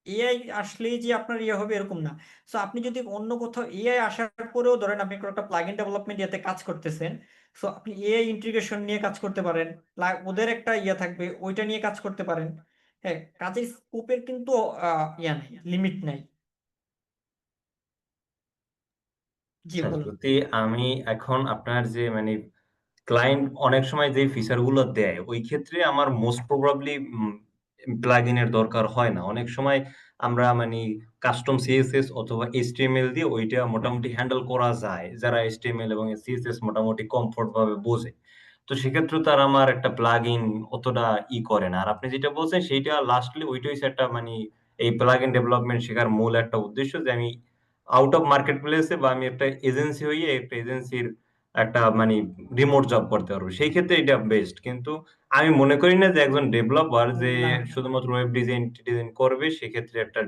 এআই আসলেই যে আপনার ইয়ে হবে এরকম না। সো আপনি যদি অন্য কোথাও এআই আসার পরেও ধরেন আপনি কোনো একটা প্লাগইন ডেভেলপমেন্ট ইয়েতে কাজ করতেছেন, সো আপনি এআই ইন্টিগ্রেশন নিয়ে কাজ করতে পারেন, ওদের একটা ইয়ে থাকবে ওইটা নিয়ে কাজ করতে পারেন। হ্যাঁ, কাজের স্কোপের কিন্তু ইয়া নাই, লিমিট নাই। জি আচ্ছা, বলুন। যদি আমি এখন আপনার যে মানে ক্লায়েন্ট অনেক সময় যে ফিচার গুলো দেয় ওই ক্ষেত্রে আমার মোস্ট প্রবাবলি প্লাগইনের দরকার হয় না। অনেক সময় আমরা মানে কাস্টম সিএসএস অথবা এইচটিএমএল দিয়ে ওইটা মোটামুটি হ্যান্ডেল করা যায়, যারা এইচটিএমএল এবং সিএসএস মোটামুটি কমফোর্ট ভাবে বোঝে। তো সেক্ষেত্রে তার আমার একটা প্লাগইন অতটা করে না। আর আপনি যেটা বলছেন সেইটা লাস্টলি ওইটাই হচ্ছে একটা মানে এই প্লাগইন ডেভেলপমেন্ট শেখার মূল একটা উদ্দেশ্য যে আমি আউট অফ মার্কেট প্লেসে বা আমি একটা এজেন্সি হইয়ে একটা এজেন্সির একটা মানে রিমোট জব করতে পারবো। সেই ক্ষেত্রে এটা বেস্ট। কিন্তু আমি মনে করি না যে একজন ডেভেলপার যে না, শুধুমাত্র ওয়েব ডিজাইন করবে সেক্ষেত্রে একটা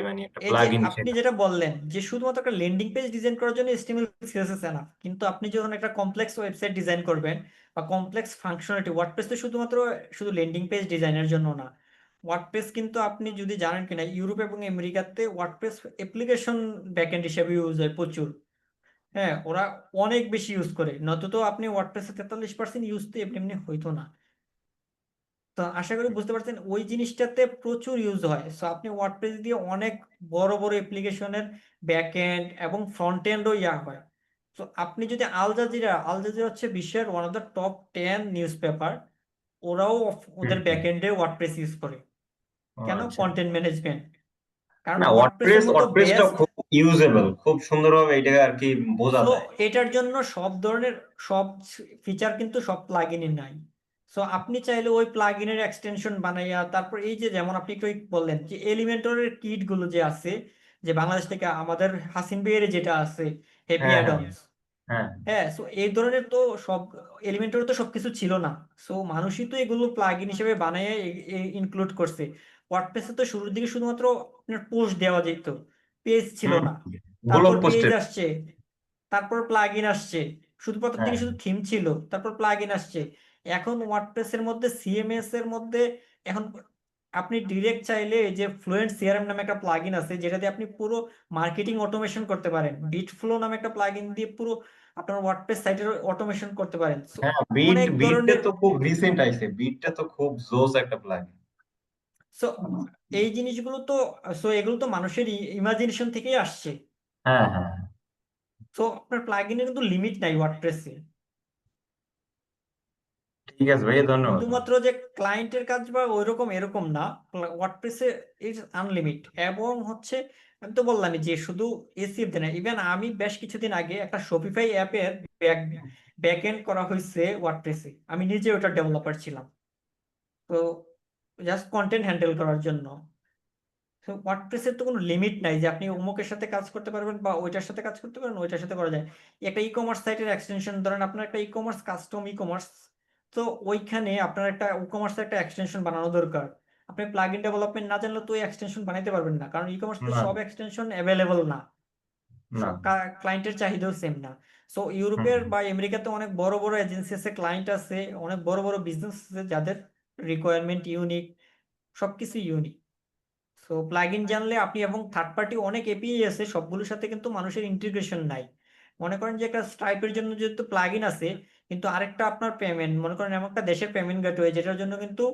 মানে একটা এই যে প্লাগইন আপনি শেখা। যেটা বললেন যে শুধুমাত্র একটা ল্যান্ডিং পেজ ডিজাইন করার জন্য HTML CSS এনাফ, কিন্তু আপনি যখন একটা কমপ্লেক্স ওয়েবসাইট ডিজাইন করবেন বা কমপ্লেক্স ফাংশনালিটি, ওয়ার্ডপ্রেস তো শুধু ল্যান্ডিং পেজ ডিজাইনের জন্য না। ওয়ার্ডপ্রেস কিন্তু আপনি যদি জানেন কিনা, ইউরোপ এবং আমেরিকাতে ওয়ার্ডপ্রেস অ্যাপ্লিকেশন ব্যাকএন্ড হিসেবে ইউজ হয় প্রচুর। হ্যাঁ, ওরা অনেক বেশি ইউজ করে, নয়তো আপনি ওয়ার্ডপ্রেসে 43% ইউজ তো এমনি এমনি হইতো না। তো আশা করি বুঝতে পারছেন ওই জিনিসটাতে প্রচুর ইউজ হয়। সো আপনি ওয়ার্ডপ্রেস দিয়ে অনেক বড় বড় অ্যাপ্লিকেশনের ব্যাক এন্ড এবং ফ্রন্ট এন্ডও ইয়া হয়। তো আপনি যদি আল জাজিরা হচ্ছে বিশ্বের one of the top 10 news paper, ওরাও হুম, ওদের হুম। ব্যাক এন্ডে ওয়ার্ডপ্রেস ইউজ করে। ও কেন? আচ্ছা। Content management. কারণ না, ওয়ার্ডপ্রেসের মতো ওয়ার্ডপ্রেসটা বেস্ট। খুব ইউজেবল। খুব সুন্দরভাবে এটাকে আরকি বোঝা সো যায়। এটার জন্য সব ফিচার কিন্তু সব প্লাগইনে নাই। সো আপনি চাইলে ওই প্লাগইনের এক্সটেনশন বানাইয়া, তারপর এই যে যেমন আপনি একটু বললেন যে এলিমেন্টরের কিট গুলো যে আছে, যে বাংলাদেশ থেকে আমাদের হাসিন ভাইয়ের যেটা আছে, হ্যাপি হ্যাঁ, হ্যাঁ, অ্যাডন্স। হ্যাঁ। হ্যাঁ, সো এই ধরনের তো সব এলিমেন্টরে তো সবকিছু ছিল না। সো মানুষই তো এগুলো প্লাগইন হিসেবে বানাইয়া ইনক্লুড করছে। ওয়ার্ডপ্রেসে তো শুরুর দিকে শুধুমাত্র আপনার পোস্ট দেওয়া যেত, পেজ ছিল হুম, না। ব্লগ তারপর পেজ পোস্টের। আসছে, তারপর প্লাগইন আসছে। শুধু প্রথম হ্যাঁ, দিকে শুধু থিম ছিল, তারপর প্লাগইন আসছে। এখন ওয়ার্ডপ্রেস এর মধ্যে, সিএমএস এর মধ্যে এখন আপনি ডিরেক্ট চাইলে এই যে ফ্লুয়েন্ট সিআরএম নামে একটা প্লাগইন আছে যেটা দিয়ে আপনি পুরো মার্কেটিং অটোমেশন করতে পারেন। বিটফ্লো নামে একটা প্লাগইন দিয়ে পুরো আপনার ওয়ার্ডপ্রেস সাইটের অটোমেশন করতে পারেন। So, হ্যাঁ, বিট অনেক বিটটা ধরনের। তো খুব রিসেন্ট আইছে। বিটটা তো খুব জোস একটা প্লাগইন। সো এই জিনিসগুলো তো, এগুলো তো মানুষের ইমাজিনেশন থেকেই আসছে। হ্যাঁ, হ্যাঁ। সো আপনার প্লাগইনের কিন্তু লিমিট নাই ওয়ার্ডপ্রেসে। ঠিক আছে ভাইয়া, ধন্যবাদ। শুধুমাত্র যে ক্লায়েন্টের কাজ বা ওইরকম এরকম না, ওয়ার্ডপ্রেসে ইজ আনলিমিট। এবং হচ্ছে আমি তো বললামই যে শুধু এসিএফ দেয় না, ইভেন আমি বেশ কিছুদিন আগে একটা শপিফাই অ্যাপের ব্যাক এন্ড করা হয়েছে ওয়ার্ডপ্রেসে, আমি নিজে ওটা ডেভেলপার ছিলাম। তো জাস্ট কন্টেন্ট হ্যান্ডেল করার জন্য। তো ওয়ার্ডপ্রেসের তো কোনো লিমিট নাই যে আপনি অমুকের সাথে কাজ করতে পারবেন বা ওইটার সাথে কাজ করতে পারবেন, ওইটার সাথে করা যায়। একটা ই কমার্স সাইটের এক্সটেনশন ধরেন, আপনার একটা e commerce, custom e commerce, তো ওইখানে আপনার একটা ই কমার্সের একটা এক্সটেনশন বানানো দরকার। আপনি প্লাগইন ডেভেলপমেন্ট না জানলে তো ওই এক্সটেনশন বানাইতে পারবেন না, কারণ ই কমার্সে না, সব এক্সটেনশন অ্যাভেলেবল না। না। ক্লায়েন্টের চাহিদাও সেম না। সো হুম, ইউরোপের বা আমেরিকাতে অনেক বড় বড় এজেন্সি আছে, ক্লায়েন্ট আছে, অনেক বড় বড় বিজনেস আছে যাদের রিকোয়ারমেন্ট ইউনিক, সবকিছু ইউনিক। সো প্লাগইন জানলে আপনি, এবং থার্ড পার্টি অনেক এপিআই আছে, সবগুলোর সাথে কিন্তু মানুষের ইন্টিগ্রেশন নাই। মনে করেন যে একটা স্ট্রাইপের জন্য যেহেতু প্লাগইন আছে, কিন্তু আরেকটা আপনার পেমেন্ট, মনে করেন এমন একটা দেশের পেমেন্ট গেটওয়ে যেটার জন্য কিন্তু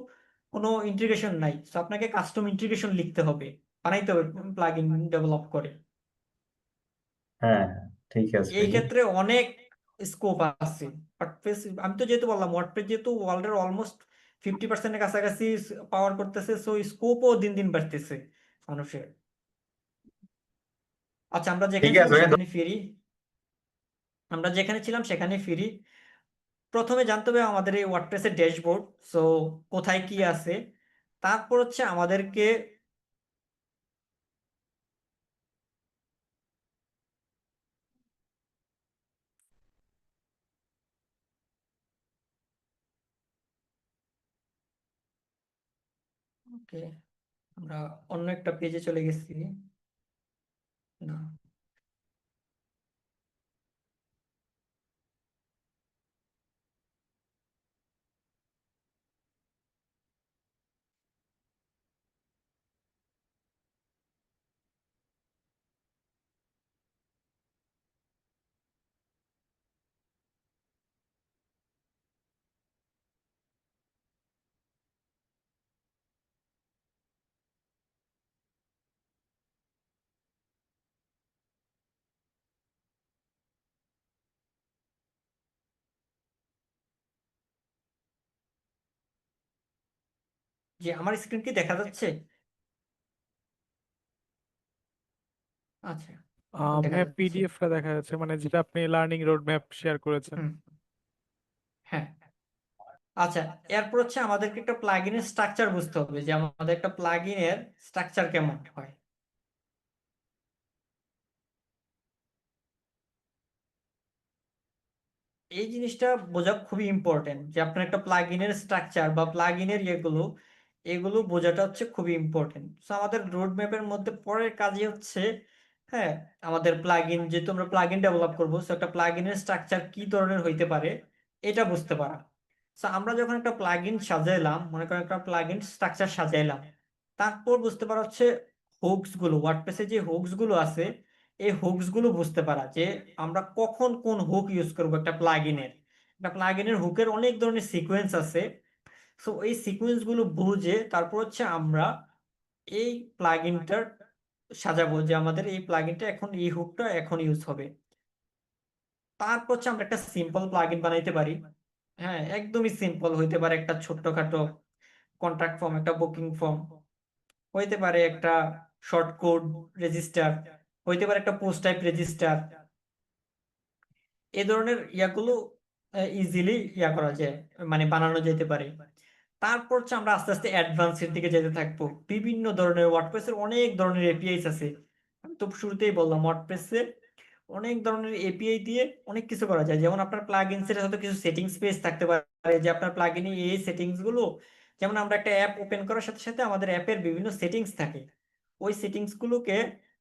কোনো ইন্টিগ্রেশন নাই, তো আপনাকে কাস্টম ইন্টিগ্রেশন লিখতে হবে, বানাইতে হবে প্লাগইন ডেভেলপ করে। হ্যাঁ, ঠিক আছে এই ভাইয়া। ক্ষেত্রে অনেক স্কোপ আছে। ওয়ার্ডপ্রেস, আমি তো যেহেতু বললাম ওয়ার্ডপ্রেস যেহেতু ওয়ার্ল্ডের অলমোস্ট 50%-এর কাছাকাছি পাওয়ার করতেছে, সো স্কোপও দিন দিন বাড়তেছে মানুষের। আচ্ছা, ঠিক আছে ভাইয়া। আমরা যেখানে ছিলাম সেখানে ফিরি। প্রথমে জানতে হবে আমাদের এই ওয়ার্ডপ্রেসের ড্যাশবোর্ড, সো কোথায় কি আছে। তারপর হচ্ছে আমাদেরকে, ওকে, আমরা অন্য একটা পেজে চলে গেছি। না। জি, আমার স্ক্রিন কি দেখা যাচ্ছে? আচ্ছা, এখন দেখা ভাইয়া যাচ্ছে। পিডিএফটা দেখা যাচ্ছে, মানে যেটা আপনি লার্নিং রোড ম্যাপ শেয়ার করেছেন। হুম, হ্যাঁ। আচ্ছা, এরপর হচ্ছে আমাদেরকে একটা প্লাগইনের স্ট্রাকচার বুঝতে হবে, যে আমাদের একটা প্লাগইনের স্ট্রাকচার কেমন হয়। এই জিনিসটা বোঝা খুবই ইম্পর্টেন্ট, যে আপনার একটা প্লাগইনের স্ট্রাকচার বা প্লাগইনের এগুলো বোঝাটা হচ্ছে খুবই ইম্পর্টেন্ট। সো আমাদের রোড ম্যাপের মধ্যে পরের কাজই হচ্ছে, হ্যাঁ, আমাদের প্লাগইন, যেহেতু আমরা প্লাগইন ডেভেলপ করবো, সো একটা প্লাগইনের স্ট্রাকচার কি ধরনের হইতে পারে এটা বুঝতে পারা। সো আমরা যখন একটা প্লাগইন সাজাইলাম, মনে করেন একটা প্লাগইন স্ট্রাকচার সাজাইলাম, তারপর বুঝতে পারা হচ্ছে হুকস গুলো, ওয়ার্ডপ্রেসে যে হুকস গুলো আছে, এই হুকস গুলো বুঝতে পারা, যে আমরা কখন কোন হুক ইউজ করবো একটা প্লাগইনের হুকের অনেক ধরনের সিকোয়েন্স আছে। সো এই সিকোয়েন্স গুলো বুঝে তারপর হচ্ছে আমরা এই প্লাগইনটার সাজাবো, যে আমাদের এই প্লাগইনটা এখন এই হুকটা এখন ইউজ হবে। তারপর হচ্ছে আমরা একটা সিম্পল প্লাগইন বানাইতে পারি। হ্যাঁ, একদমই সিম্পল হইতে পারে একটা ছোট্টখাটো কন্ট্রাক্ট ফর্ম, একটা বুকিং ফর্ম হইতে পারে, একটা শর্ট কোড রেজিস্টার হইতে পারে, একটা পোস্ট টাইপ রেজিস্টার। এই ধরনের ইয়াগুলো ইজিলি করা যায়, মানে বানানো যেতে পারে। তারপর হচ্ছে আমরা আস্তে আস্তে অ্যাডভান্সের দিকে যেতে থাকবো। বিভিন্ন ধরনের ওয়ার্ডপ্রেসের অনেক ধরনের এপিআইস আছে। আমি তো শুরুতেই বললাম, ওয়ার্ডপ্রেসে অনেক ধরনের এপিআই দিয়ে অনেক কিছু করা যায়। যেমন আপনার প্লাগইনসের হয়তো কিছু সেটিংস পেজ থাকতে পারে, যে আপনার প্লাগইনে এই সেটিংস গুলো, যেমন আমরা একটা অ্যাপ ওপেন করার সাথে সাথে আমাদের অ্যাপের বিভিন্ন সেটিংস থাকে, ওই সেটিংস গুলোকে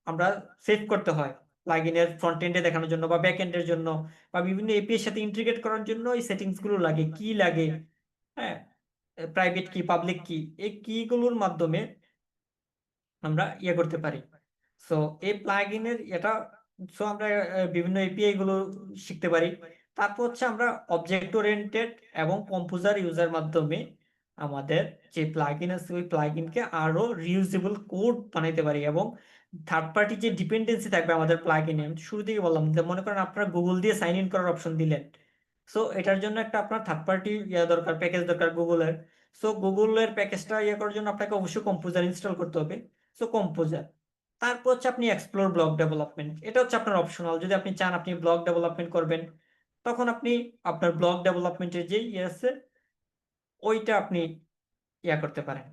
আমরা সেভ করতে হয় প্লাগইনের ফ্রন্ট এন্ডে দেখানোর জন্য বা ব্যাক এন্ডের জন্য, বা বিভিন্ন এপিআই এর সাথে ইন্টিগ্রেট করার জন্য এই সেটিংস গুলো লাগে, কি লাগে, হ্যাঁ, প্রাইভেট কি, পাবলিক কি, এই কি গুলোর মাধ্যমে আমরা করতে পারি। সো এই প্লাগইনের সো আমরা বিভিন্ন এপিআই গুলো শিখতে পারি। তারপর হচ্ছে আমরা অবজেক্ট ওরিয়েন্টেড এবং কম্পোজার ইউজার মাধ্যমে আমাদের যে প্লাগইন আছে ওই প্লাগইনকে আরো রিউজেবল কোড বানাইতে পারি, এবং থার্ড পার্টি যে ডিপেন্ডেন্সি থাকবে আমাদের প্লাগইনে, আমি শুরু থেকে বললাম, যে মনে করেন আপনারা গুগল দিয়ে সাইন ইন করার অপশন দিলেন, সো এটার জন্য একটা আপনার থার্ড পার্টি দরকার, প্যাকেজ দরকার গুগলের। সো গুগলের প্যাকেজটা করার জন্য আপনাকে অবশ্যই কম্পোজার ইনস্টল করতে হবে। So composer. তারপর হচ্ছে আপনি এক্সপ্লোর ব্লক ডেভেলপমেন্ট, এটা হচ্ছে আপনার অপশনাল, যদি আপনি চান আপনি ব্লক ডেভেলপমেন্ট করবেন, তখন আপনি আপনার ব্লক ডেভেলপমেন্টের যে আছে ওইটা আপনি করতে পারেন।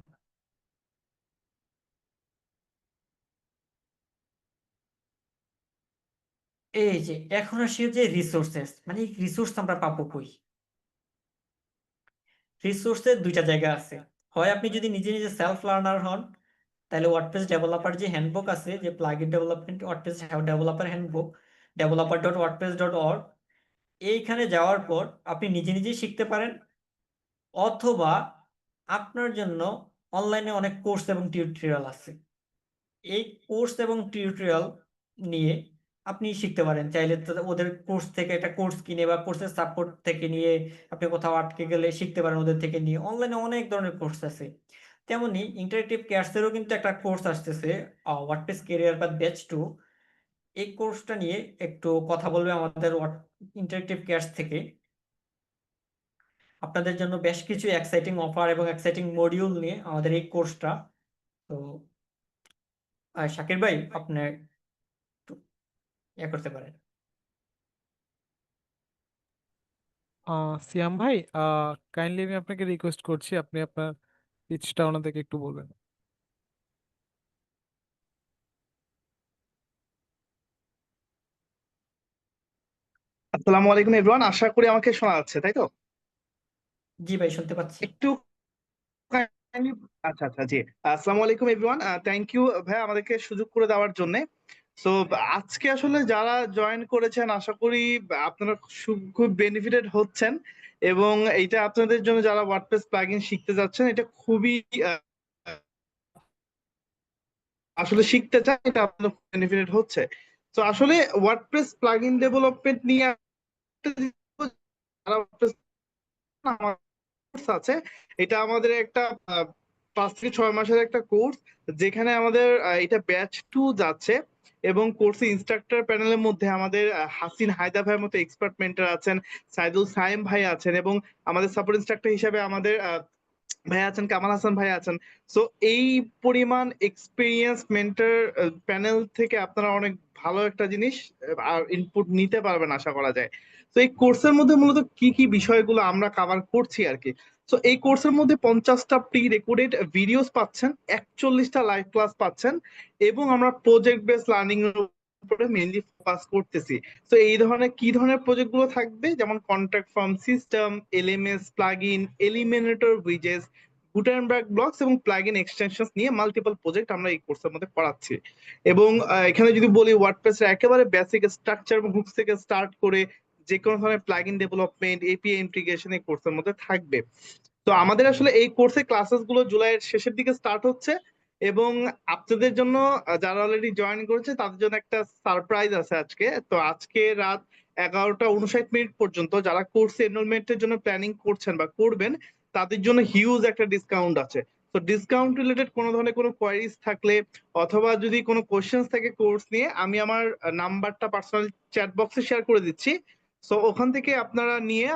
এই যে এখন আসি যে রিসোর্সেস, মানে রিসোর্স আমরা পাবো কই? রিসোর্সের দুইটা জায়গা আছে। হয় আপনি যদি নিজে নিজে সেলফ লার্নার হন, তাহলে ওয়ার্ডপ্রেস ডেভেলপার যে হ্যান্ডবুক আছে, যে plugin development WordPress developer handbook, developer.wordpress.org, এইখানে যাওয়ার পর আপনি নিজে নিজেই শিখতে পারেন, অথবা আপনার জন্য অনলাইনে অনেক কোর্স এবং টিউটোরিয়াল আছে। এই কোর্স এবং টিউটোরিয়াল নিয়ে আপনি শিখতে পারেন। চাইলে তো ওদের কোর্স থেকে একটা কোর্স কিনে বা কোর্সের সাপোর্ট থেকে নিয়ে আপনি কোথাও আটকে গেলে শিখতে পারেন ওদের থেকে নিয়ে। অনলাইনে অনেক ধরনের কোর্স আছে। তেমনি ইন্টারেক্টিভ ক্যাটসেরও কিন্তু একটা কোর্স আসতেছে, ওয়ার্ডপ্রেস ক্যারিয়ার পাথ ব্যাচ 2। এই কোর্সটা নিয়ে একটু কথা বলবে আমাদের ইন্টারেক্টিভ ক্যাটস থেকে। আপনাদের জন্য বেশ কিছু এক্সাইটিং অফার এবং এক্সাইটিং মডিউল নিয়ে আমাদের এই কোর্সটা। তো শাকির ভাই, আপনি একটু করতে পারেন। সিয়াম ভাই, কাইন্ডলি আমি আপনাকে রিকোয়েস্ট করছি আপনি আপনার পিচটা ওনাদেরকে একটু বলবেন। আসসালামু আলাইকুম এভরিওয়ান, আশা করি আমাকে শোনা যাচ্ছে, তাই তো? জি ভাই, শুনতে পাচ্ছি। একটু kindly- আচ্ছা আচ্ছা, জি। আসসালামু আলাইকুম এভরিওয়ান, থ্যাংক ইউ ভাই আমাদেরকে সুযোগ করে দেওয়ার জন্য। সো আজকে আসলে যারা জয়েন করেছেন আশা করি আপনারা খুব বেনিফিটেড হচ্ছেন, এবং এইটা আপনাদের জন্য যারা ওয়ার্ডপ্রেস প্লাগইন শিখতে যাচ্ছেন এটা খুবই আহ, আসলে শিখতে চান, এটা আপনাদের বেনিফিটেড হচ্ছে। তো আসলে ওয়ার্ডপ্রেস প্লাগইন ডেভেলপমেন্ট নিয়ে একটা জিনিস, যারা WordPress আমার কোর্স আছে, এটা আমাদের একটা 5 থেকে 6 মাসের একটা কোর্স, যেখানে আমাদের এটা ব্যাচ 2 যাচ্ছে, এবং কোর্সে ইনস্ট্রাক্টর প্যানেলের মধ্যে আমাদের হাসিন হায়দা ভাইয়ের মতো এক্সপার্ট মেন্টর আছেন, সাইদুল সাইম ভাই আছেন, এবং আমাদের সাপোর্ট ইনস্ট্রাক্টর হিসেবে আমাদের ভাই আছেন, কামাল হাসান ভাই আছেন। সো এই পরিমাণ এক্সপিরিয়েন্স মেন্টর প্যানেল থেকে আপনারা অনেক ভালো একটা জিনিস আর ইনপুট নিতে পারবেন আশা করা যায়। তো এই কোর্সের মধ্যে মূলত কি কি বিষয়গুলো আমরা কভার করছি আর কি। তো এই কোর্সের মধ্যে 50টা প্রি রেকর্ডেড ভিডিওস পাচ্ছেন, 41টা লাইভ ক্লাস পাচ্ছেন, এবং আমরা প্রজেক্ট বেস লার্নিং এর উপরে মেইনলি ফোকাস করতেছি। তো এই ধরনের কি ধরনের প্রজেক্ট গুলো থাকবে, যেমন contract form system, LMS plugin, Elementor উইজেস, গুটেনবার্গ ব্লকস এবং প্লাগইন এক্সটেনশনস নিয়ে মাল্টিপল প্রজেক্ট আমরা এই কোর্সের মধ্যে পড়াচ্ছি। এবং এখানে যদি বলি ওয়ার্ডপ্রেসের একেবারে বেসিক স্ট্রাকচার এবং হুকস থেকে স্টার্ট করে যে কোনো ধরনের প্লাগইন ডেভেলপমেন্ট, এপিআই ইন্টিগ্রেশন এই কোর্সের মধ্যে থাকবে। তো আমাদের আসলে এই কোর্সে ক্লাসেস গুলো জুলাইয়ের শেষের দিকে স্টার্ট হচ্ছে, এবং আপনাদের জন্য যারা অলরেডি জয়েন করেছে তাদের জন্য একটা সারপ্রাইজ আছে আজকে। তো আজকে রাত 11টা 59 মিনিট পর্যন্ত যারা কোর্সে এনরোলমেন্টের জন্য প্ল্যানিং করছেন বা করবেন, তাদের জন্য হিউজ একটা ডিসকাউন্ট আছে। তো ডিসকাউন্ট রিলেটেড কোনো ধরনের কোনো কোয়ারিজ থাকলে, অথবা যদি কোনো কোশ্চেন্স থাকে কোর্স নিয়ে, আমি আমার নাম্বারটা পার্সোনাল চ্যাট বক্সে শেয়ার করে দিচ্ছি। সো ওখান থেকে আপনারা নিয়ে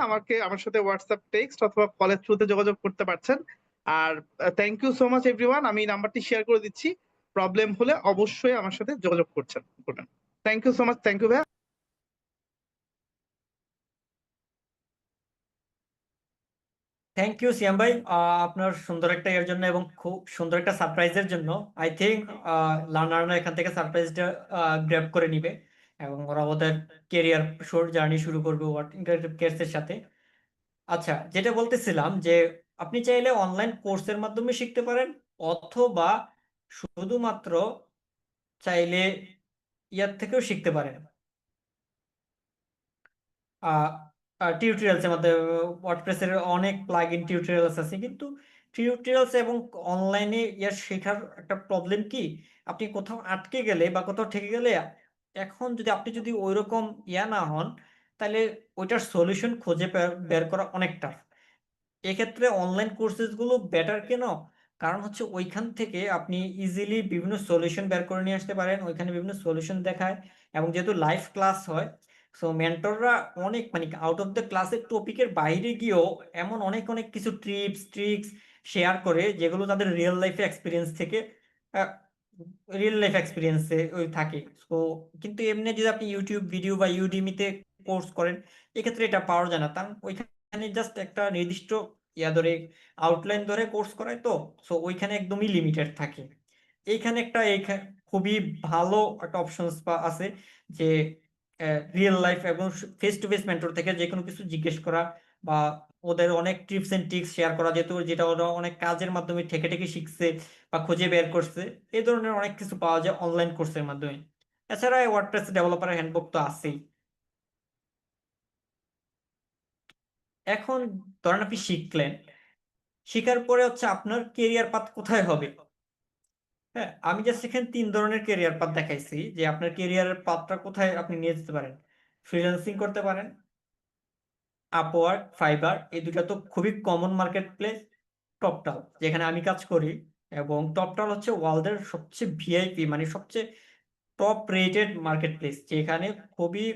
আমার সাথে হোয়াটসঅ্যাপ টেক্সট অথবা কলেজ থ্রুতে যোগাযোগ করতে পারছেন। আর thank you so much everyone, আমি নাম্বারটি শেয়ার করে দিচ্ছি। প্রবলেম হলে অবশ্যই আমার সাথে যোগাযোগ করবেন। Thank you so much, thank you ভাইয়া। থ্যাংক ইউ সিয়াম ভাই, আপনার সুন্দর একটা এর জন্য এবং খুব সুন্দর একটা সারপ্রাইজের জন্য। আই থিঙ্ক লার্নাররা এখান থেকে সারপ্রাইজটা গ্র্যাব করে নিবে এবং ওরা ওদের কেরিয়ার জার্নি শুরু করবে ওয়ার্ড ইন্টারেক্টিভ কেয়ার্স সাথে। আচ্ছা, যেটা বলতেছিলাম যে আপনি চাইলে অনলাইন কোর্সের মাধ্যমে শিখতে পারেন, অথবা শুধুমাত্র চাইলে ইয়ার থেকেও শিখতে পারেন। টিউটোরিয়ালস এর মধ্যে ওয়ার্ডপ্রেসের অনেক প্লাগইন টিউটোরিয়ালস আছে, কিন্তু টিউটোরিয়ালস এবং অনলাইনে ইয়ার শেখার একটা প্রবলেম কি, আপনি কোথাও আটকে গেলে বা কোথাও ঠেকে গেলে, এখন যদি আপনি যদি ওইরকম ইয়া না হন, তাহলে ওইটার সলিউশন খুঁজে বের করা অনেক টাফ। এক্ষেত্রে অনলাইন কোর্সেস গুলো বেটার কেন? কারণ হচ্ছে ওইখান থেকে আপনি ইজিলি বিভিন্ন সলিউশন বের করে নিয়ে আসতে পারেন, ওইখানে বিভিন্ন সলিউশন দেখায়, এবং যেহেতু লাইভ ক্লাস হয়, সো মেন্টররা অনেক মানে আউট অফ দ্য ক্লাসের টপিকের বাইরে গিয়েও এমন অনেক অনেক কিছু ট্রিক্স শেয়ার করে, যেগুলো তাদের রিয়েল লাইফ এক্সপিরিয়েন্সে ওই থাকে। সো কিন্তু এমনি যদি আপনি ইউটিউব ভিডিও বা ইউডিমিতে কোর্স করেন, এক্ষেত্রে এটা পাওয়া যায় না, কারণ ওইখানে জাস্ট একটা নির্দিষ্ট ইয়া ধরে আউটলাইন ধরে কোর্স করায়, তো সো ওইখানে একদমই লিমিটেড থাকে। এইখানে খুবই ভালো একটা অপশনস আছে, যে রিয়েল লাইফ এবং ফেস টু ফেস মেন্টর থেকে যে কোনো কিছু জিজ্ঞেস করা, বা ওদের অনেক টিপস এন্ড ট্রিক্স শেয়ার করা, যেহেতু যেটা ওরা অনেক কাজের মাধ্যমে ঠেকে ঠেকে শিখছে বা খুঁজে বের করছে। এই ধরনের অনেক কিছু পাওয়া যায় অনলাইন কোর্সের মাধ্যমে। এছাড়া ওয়ার্ডপ্রেস ডেভেলপারের হ্যান্ডবুক তো আছেই। এখন ধরেন আপনি শিখলেন, শিখার পরে হচ্ছে আপনার কেরিয়ার পাথ কোথায় হবে? হ্যাঁ, আমি জাস্ট এখানে 3 ধরনের কেরিয়ার পাথ দেখাইছি, যে আপনার কেরিয়ারের পাথটা কোথায় আপনি নিয়ে যেতে পারেন। ফ্রিল্যান্সিং করতে পারেন, আপওয়ার্ক, ফাইবার, এই দুটো তো খুবই কমন মার্কেট প্লেস। টপটাল, যেখানে আমি কাজ করি, এবং টপটাল হচ্ছে ওয়ার্ল্ডের সবচেয়ে ভিআইপি মানে সবচেয়ে টপ রেটেড মার্কেট প্লেস, যেখানে খুবই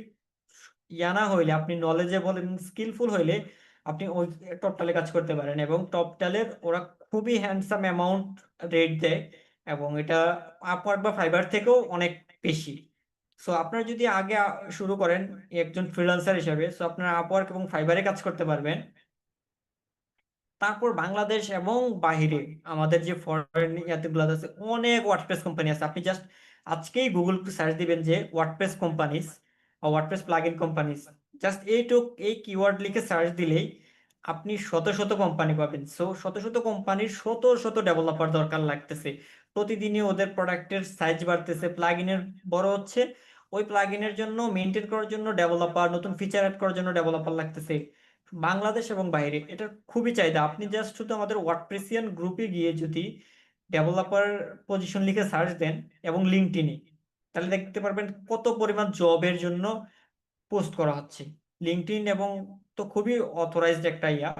ইয়ানা হইলে, আপনি নলেজেবল এবং স্কিলফুল হইলে আপনি ওই টপটালে কাজ করতে পারেন। এবং টপটালের ওরা খুবই হ্যান্ডসাম অ্যামাউন্ট রেট দেয়, এবং এটা আপওয়ার্ক বা ফাইবার থেকেও অনেক বেশি। সো আপনারা যদি আগে শুরু করেন একজন ফ্রিল্যান্সার হিসেবে, সো আপনারা আপওয়ার্ক এবং ফাইবারে কাজ করতে পারবেন। তারপর বাংলাদেশ এবং বাহিরে আমাদের যে ফরেন ইয়াতেগুলো আছে, অনেক ওয়ার্ডপ্রেস কোম্পানি আছে। আপনি জাস্ট আজকেই গুগল সার্চ দিবেন যে ওয়ার্ডপ্রেস কোম্পানিজ বা ওয়ার্ডপ্রেস প্লাগইন কোম্পানিজ, জাস্ট এই কিওয়ার্ড লিখে সার্চ দিলেই আপনি শত শত কোম্পানি পাবেন। সো শত শত কোম্পানির শত শত ডেভেলপার দরকার লাগতেছে। প্রতিদিনই ওদের প্রোডাক্টের সাইজ বাড়তেছে, প্লাগইনের বড় হচ্ছে। ওই প্লাগইনের জন্য মেনটেন করার জন্য ডেভেলপার, নতুন ফিচার অ্যাড করার জন্য ডেভেলপার লাগতেছে বাংলাদেশ এবং বাইরে। এটা খুবই চাহিদা। আপনি জাস্ট শুধু আমাদের ওয়ার্ডপ্রেসিয়ান গ্রুপে গিয়ে যদি ডেভেলপার পজিশন লিখে সার্চ দেন এবং লিঙ্কডইনে, তাহলে দেখতে পারবেন কত পরিমাণ জবের জন্য পোস্ট করা হচ্ছে। লিঙ্কডইন এবং তো খুবই অথরাইজড একটা ইয়া।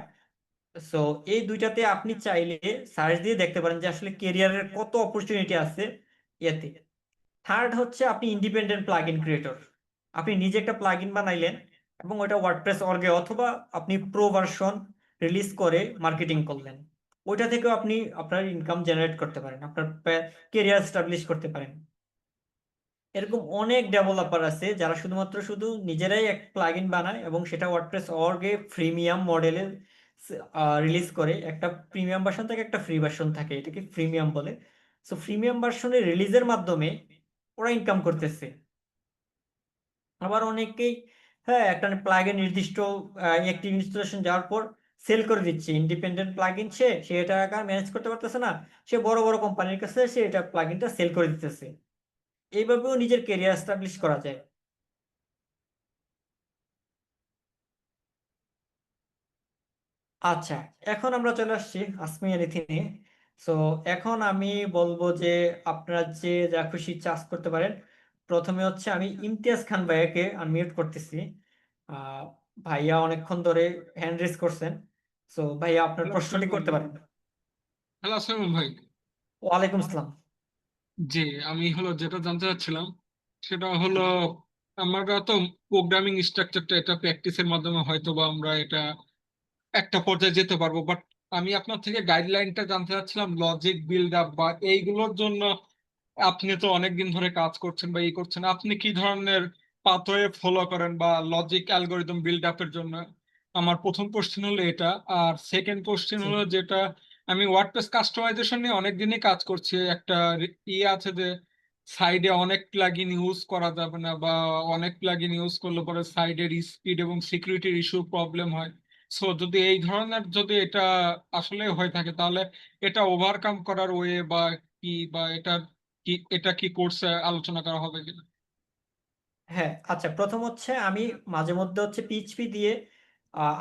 সো এই দুইটাতে আপনি চাইলে সার্চ দিয়ে দেখতে পারেন যে আসলে কেরিয়ারের কত অপরচুনিটি আছে এতে। থার্ড হচ্ছে আপনি ইন্ডিপেন্ডেন্ট প্লাগইন ক্রিয়েটর। আপনি নিজে একটা প্লাগইন বানাইলেন এবং ওটা ওয়ার্ডপ্রেস অর্গে অথবা আপনি প্রো ভার্সন রিলিজ করে মার্কেটিং করলেন। ওইটা থেকেও আপনি আপনার ইনকাম জেনারেট করতে পারেন, আপনার কেরিয়ার স্টাবলিশ করতে পারেন। এরকম অনেক ডেভেলপার আছে যারা শুধুমাত্র শুধু নিজেরাই এক প্লাগইন বানায় এবং সেটা ওয়ার্ডপ্রেস অর্গে ফ্রিমিয়াম মডেলে রিলিজ করে। একটা প্রিমিয়াম ভার্সন থাকে, একটা ফ্রি ভার্সন থাকে, এটাকে ফ্রিমিয়াম বলে। সো ফ্রিমিয়াম ভার্সনে রিলিজের মাধ্যমে ওরা ইনকাম করতেছে। আবার অনেকেই হ্যাঁ একটা প্লাগইন নির্দিষ্ট একটি ইনস্টলেশন যাওয়ার পর সেল করে দিচ্ছে। ইন্ডিপেন্ডেন্ট প্লাগইন সে এটা ম্যানেজ করতে পারতেছে না, সে বড় বড় কোম্পানির কাছে সে এটা প্লাগইনটা সেল করে দিতেছে। এইভাবেও নিজের কেরিয়ার এস্টাবলিশ করা যায়। আচ্ছা, এখন আমরা চলে আসছি আসমি এনিথিং। সো এখন আমি বলবো যে আপনারা যে যা খুশি চাষ করতে পারেন। প্রথমে হচ্ছে আমি ইমতিয়াজ খান ভাইয়াকে আনমিউট করতেছি। আহ ভাইয়া অনেকক্ষণ ধরে হ্যান্ড রেজ করছেন। সো ভাইয়া আপনার হ্যালো প্রশ্নটি আসসালামু করতে পারেন। হ্যালো আসসালামু ভাই। ওয়ালাইকুম আসসালাম। জি, আমি যেটা জানতে চাচ্ছিলাম সেটা আমরা তো প্রোগ্রামিং স্ট্রাকচারটা এটা প্র্যাকটিসের মাধ্যমে হয়তো বা আমরা এটা একটা পর্যায়ে যেতে পারবো, বাট আমি আপনার থেকে গাইডলাইনটা জানতে চাচ্ছিলাম লজিক বিল্ড আপ বা এইগুলোর জন্য। আপনি তো অনেকদিন ধরে কাজ করছেন বা করছেন, আপনি কি ধরনের পাথওয়ে ফলো করেন বা লজিক অ্যালগোরিদম বিল্ড আপের জন্য? আমার প্রথম কোশ্চেন এটা। আর সেকেন্ড কোশ্চেন জি যেটা, আমি ওয়ার্ডপ্রেস কাস্টমাইজেশন নিয়ে অনেকদিনই কাজ করছি। একটা আছে যে সাইডে অনেক প্লাগইন ইউজ করা যাবে না বা অনেক প্লাগইন ইউজ করলে পরে সাইডের স্পিড এবং সিকিউরিটির ইস্যু প্রবলেম হয়। সো যদি এই ধরনের এটা আসলে হয়ে থাকে, তাহলে এটা ওভারকাম করার ওয়ে বা কি, বা এটা কি কোর্সে আলোচনা করা হবে কিনা? হ্যাঁ, আচ্ছা, প্রথম হচ্ছে আমি মাঝে মধ্যে হচ্ছে পিএইচপি দিয়ে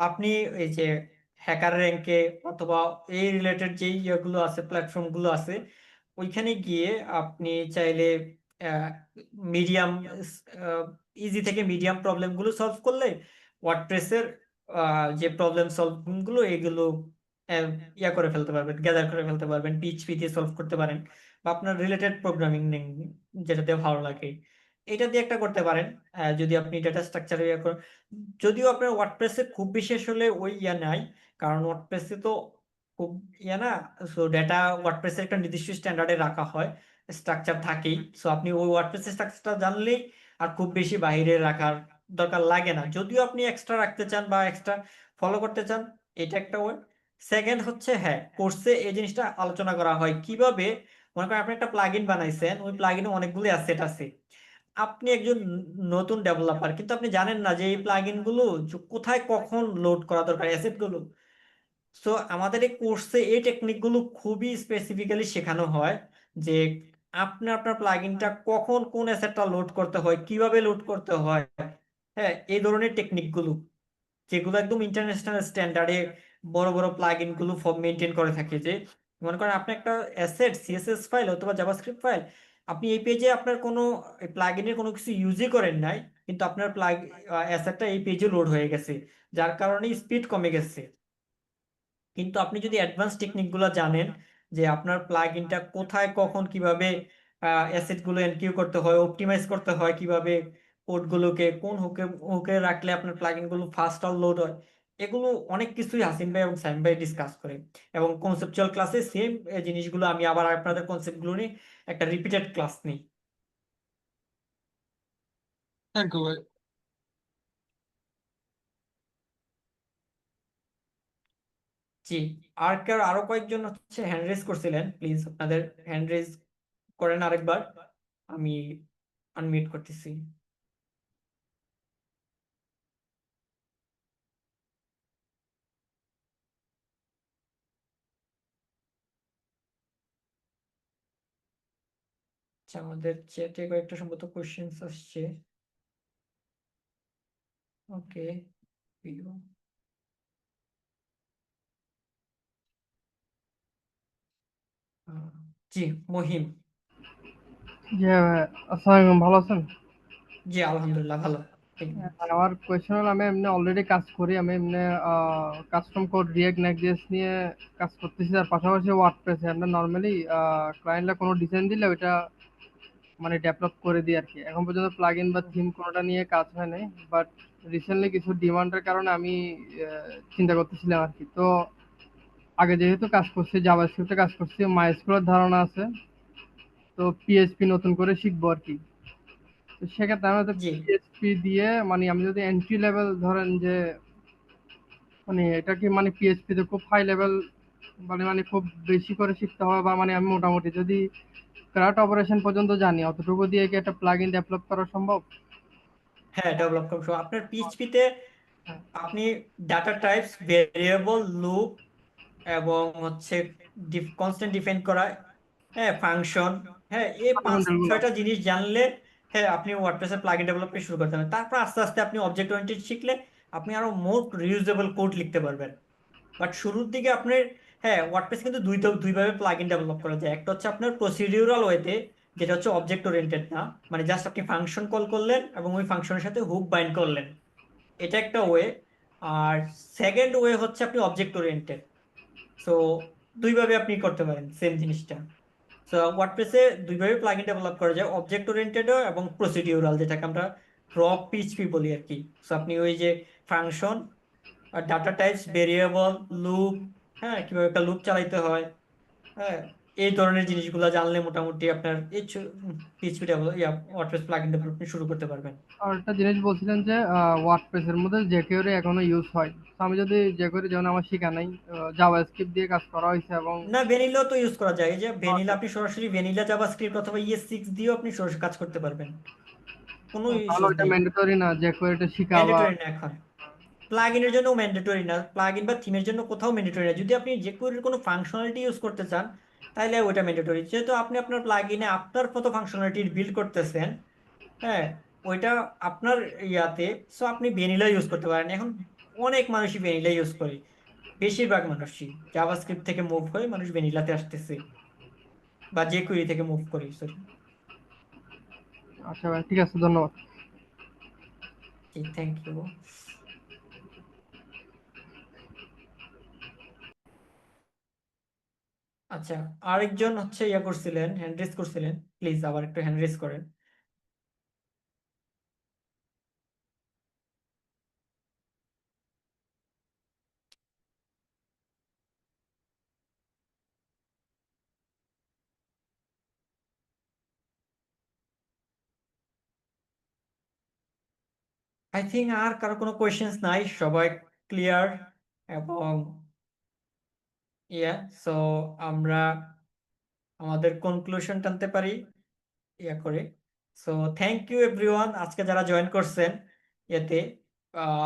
আপনি এই যে হ্যাকার র্যাঙ্কে অথবা এই রিলেটেড যেই ইয়েগুলো আছে, প্ল্যাটফর্ম গুলো আছে, ওইখানে গিয়ে আপনি চাইলে মিডিয়াম, ইজি থেকে মিডিয়াম প্রবলেম গুলো সলভ করলে ওয়ার্ডপ্রেসের যে প্রবলেম সলভিং গুলো এগুলো আহ, ইয়া করে ফেলতে পারবেন, গ্যাদার করে ফেলতে পারবেন, পিএইচপি দিয়ে সলভ করতে পারেন। বা আপনার রিলেটেড প্রোগ্রামিং যেটা দিয়ে ভালো লাগে এটা দিয়ে একটা করতে পারেন। যদি আপনি ডেটা স্ট্রাকচার ইয়ে করেন, যদিও আপনার ওয়ার্ডপ্রেসে খুব বিশেষ হলে ওই ইয়া নাই, কারণ ওয়ার্ডপ্রেসে তো খুব ইয়া না। সো ডেটা ওয়ার্ডপ্রেসের একটা নির্দিষ্ট স্ট্যান্ডার্ডে রাখা হয়, স্ট্রাকচার থাকেই। সো আপনি ওই ওয়ার্ডপ্রেসের স্ট্রাকচারটা জানলেই আর খুব বেশি বাইরে রাখার দরকার লাগে না। যদিও আপনি এক্সট্রা রাখতে চান বা এক্সট্রা ফলো করতে চান, এটা একটা ওয়ে। সেকেন্ড হচ্ছে হ্যাঁ, কোর্সে এই জিনিসটা আলোচনা করা হয় কিভাবে। মনে করেন আপনি একটা প্লাগইন বানাইছেন, ওই প্লাগইনে অনেকগুলো অ্যাসেট আছে। আপনি একজন নতুন ডেভেলপার, কিন্তু আপনি জানেন না যে এই প্লাগইন গুলো কোথায় কখন লোড করা দরকার অ্যাসেট গুলো। সো আমাদের এই কোর্সে এই টেকনিক গুলো খুবই স্পেসিফিক্যালি শেখানো হয় যে আপনি আপনার প্লাগইনটা কখন কোন অ্যাসেটটা লোড করতে হয়, কিভাবে লোড করতে হয়। হ্যাঁ, এই ধরনের টেকনিক গুলো যেগুলো একদম ইন্টারন্যাশনাল স্ট্যান্ডার্ডে বড় বড় প্লাগইন গুলো মেনটেন করে থাকে। যে মনে করেন আপনি একটা অ্যাসেট সিএসএস ফাইল অথবা জাভাস্ক্রিপ্ট ফাইল, আপনি এই পেজে আপনার কোনো প্লাগইনের কোনো কিছু ইউজই করেন নাই, কিন্তু আপনার অ্যাসেটটা এই পেজে লোড হয়ে গেছে, যার কারণে স্পিড কমে গেছে। কিন্তু আপনি যদি অ্যাডভান্স টেকনিক গুলো জানেন যে আপনার প্লাগইনটা কোথায় কখন কিভাবে অ্যাসেট গুলো এনকিউ করতে হয়, অপটিমাইজ করতে হয় কিভাবে, কোড গুলোকে কোন হুকে হুকে রাখলে আপনার প্লাগইন গুলো ফাস্ট লোড হয়, এগুলো অনেক কিছুই হাসিন ভাই এবং সাইম ভাই ডিসকাস করে। এবং কনসেপচুয়াল ক্লাসে সেম জিনিসগুলো আমি আবার আপনাদের কনসেপ্ট গুলো নিয়ে একটা রিপিটেড ক্লাস নিই। থ্যাংক ইউ ভাই। জি, আর আরো কয়েকজন হচ্ছে হ্যান্ড রেজ করছিলেন, প্লিজ আপনাদের হ্যান্ড রেজ করেন আরেকবার। আমি আনমিউট করতেছি। আচ্ছা, আমাদের চ্যাটে কয়েকটা সম্ভবত কোশ্চেন্স আসছে। ওকে, জি মহিম। জি আসসালামু আলাইকুম, ভালো আছেন? জি আলহামদুলিল্লাহ ভালো। আমার কোয়েশ্চেন হলো, আমি এমনি অলরেডি কাজ করি, আমি এমনি কাস্টম কোড রিয়েক্ট নেক্সট.জেএস নিয়ে কাজ করতেছি, তার পাশাপাশি ওয়ার্ডপ্রেসে আমরা নর্মালি ক্লায়েন্টরা কোনো ডিজাইন দিলে ওইটা মানে ডেভেলপ করে দিই আর কি। এখন পর্যন্ত প্লাগইন বা থিম কোনোটা নিয়ে কাজ হয় নাই, বাট রিসেন্টলি কিছু ডিমান্ডের কারণে আমি চিন্তা করতেছিলাম আর কি। তো আগে যেহেতু কাজ করছি, জাভাস্ক্রিপ্টে কাজ করছি, মাইস্কুলের ধারণা আছে, তো পিএইচপি নতুন করে শিখবো আর কি। তো সেক্ষেত্রে আমি তো জি পিএইচপি দিয়ে মানে আমি যদি এন্ট্রি লেভেল ধরেন যে মানে এটা কি মানে পিএইচপি তে খুব হাই লেভেল মানে মানে খুব বেশি করে শিখতে হবে, বা মানে আমি মোটামুটি যদি ক্রাট অপারেশন পর্যন্ত জানি অতটুকু দিয়ে কি একটা প্লাগইন ডেভেলপ করা সম্ভব? হ্যাঁ, ডেভেলপ করা সম্ভব। আপনার পিএইচপিতে আপনি ডাটা টাইপস, ভেরিয়েবল, লুপ এবং হচ্ছে কনস্ট্যান্ট ডিফাইন করা, হ্যাঁ ফাংশন, হ্যাঁ এই ফান্ডামেন্টাল 5-6টা জিনিস জানলে হ্যাঁ আপনি ওয়ার্ডপ্রেসের প্লাগইন ডেভেলপমেন্ট শুরু করতে পারেন। তারপর আস্তে আস্তে আপনি অবজেক্ট ওরিয়েন্টেড শিখলে আপনি আরো মোর রিউজেবল কোড লিখতে পারবেন। বাট শুরুর দিকে আপনার হ্যাঁ ওয়ার্ডপ্রেস কিন্তু দুইভাবে প্লাগইন ডেভেলপ করা যায়। একটা হচ্ছে আপনার প্রসিডিউরাল ওয়েতে, যেটা হচ্ছে অবজেক্ট ওরিয়েন্টেড না, মানে জাস্ট আপনি ফাংশন কল করলেন এবং ওই ফাংশনের সাথে হুক বাইন্ড করলেন, এটা একটা ওয়ে। আর সেকেন্ড ওয়ে হচ্ছে আপনি অবজেক্ট ওরিয়েন্টেড। সো দুইভাবে আপনি করতে পারেন সেম জিনিসটা। সো ওয়ার্ডপ্রেসে দুইভাবে প্লাগইন ডেভেলপ করা যায়, অবজেক্ট ওরিয়েন্টেডও এবং প্রসিডিউরাল, যেটাকে আমরা র পিএইচপি বলি আর কি। সো আপনি ওই যে ফাংশন আর ডাটা টাইপস, ভেরিয়েবল, লুপ, হ্যাঁ কিভাবে একটা লুপ চালাইতে হয়, হ্যাঁ এই ধরনের জিনিসগুলো জানলে মোটামুটি আপনার এই PHP develop WordPress plugin development শুরু করতে পারবেন। আর একটা জিনিস বলছিলেন যে ওয়ার্ডপ্রেসের মধ্যে jQuery এখনো ইউজ হয়, তো আমি যদি jQuery যেমন আমার শেখা নাই, জাভাস্ক্রিপ্ট দিয়ে কাজ করা হয়েছে এবং না, ভ্যানিলাও তো ইউজ করা যায়। এই যে ভ্যানিলা, আপনি সরাসরি ভ্যানিলা জাভাস্ক্রিপ্ট অথবা ES6 দিয়েও আপনি সরাসরি কাজ করতে পারবেন, কোনো তাহলে ইস্যুস ওইটা নেই। ম্যান্ডেটরি না jQueryটা শিখা বা ম্যান্ডেটরি না এখন, প্লাগইনের জন্য ম্যান্ডেটরি না, প্লাগইন বা থিমের জন্য কোথাও ম্যান্ডেটরি না। যদি আপনি jQuery কোনো ফাংশনালিটি ইউজ করতে চান তাহলে ওইটা ম্যান্ডেটরি। যেহেতু আপনি আপনার প্লাগইনে আপনার মতো ফাংশনালিটি বিল্ড করতেছেন, হ্যাঁ ওইটা আপনার ইয়াতে, সো আপনি ভ্যানিলা ইউজ করতে পারেন। এখন অনেক মানুষই ভ্যানিলা ইউজ করে, বেশিরভাগ মানুষই জাভাস্ক্রিপ্ট থেকে মুভ হয়ে মানুষ ভ্যানিলাতে আসতেছে, বা jQuery থেকে মুভ করে, সরি। আচ্ছা ভাই, ঠিক আছে, ধন্যবাদ। Thank you. আচ্ছা, আরেকজন হচ্ছে ইয়া করছিলেন, হ্যান্ড রেজ করছিলেন, প্লিজ আবার একটু হ্যান্ড রেজ করেন। আই থিঙ্ক আর কারো কোনো কোয়েশ্চেন্স নাই, সবাই ক্লিয়ার। এবং ইয়া সো আমরা আমাদের কনক্লুশন টানতে পারি ইয়া করে। সো থ্যাংক ইউ এভরিওয়ান, আজকে যারা জয়েন করছেন এতে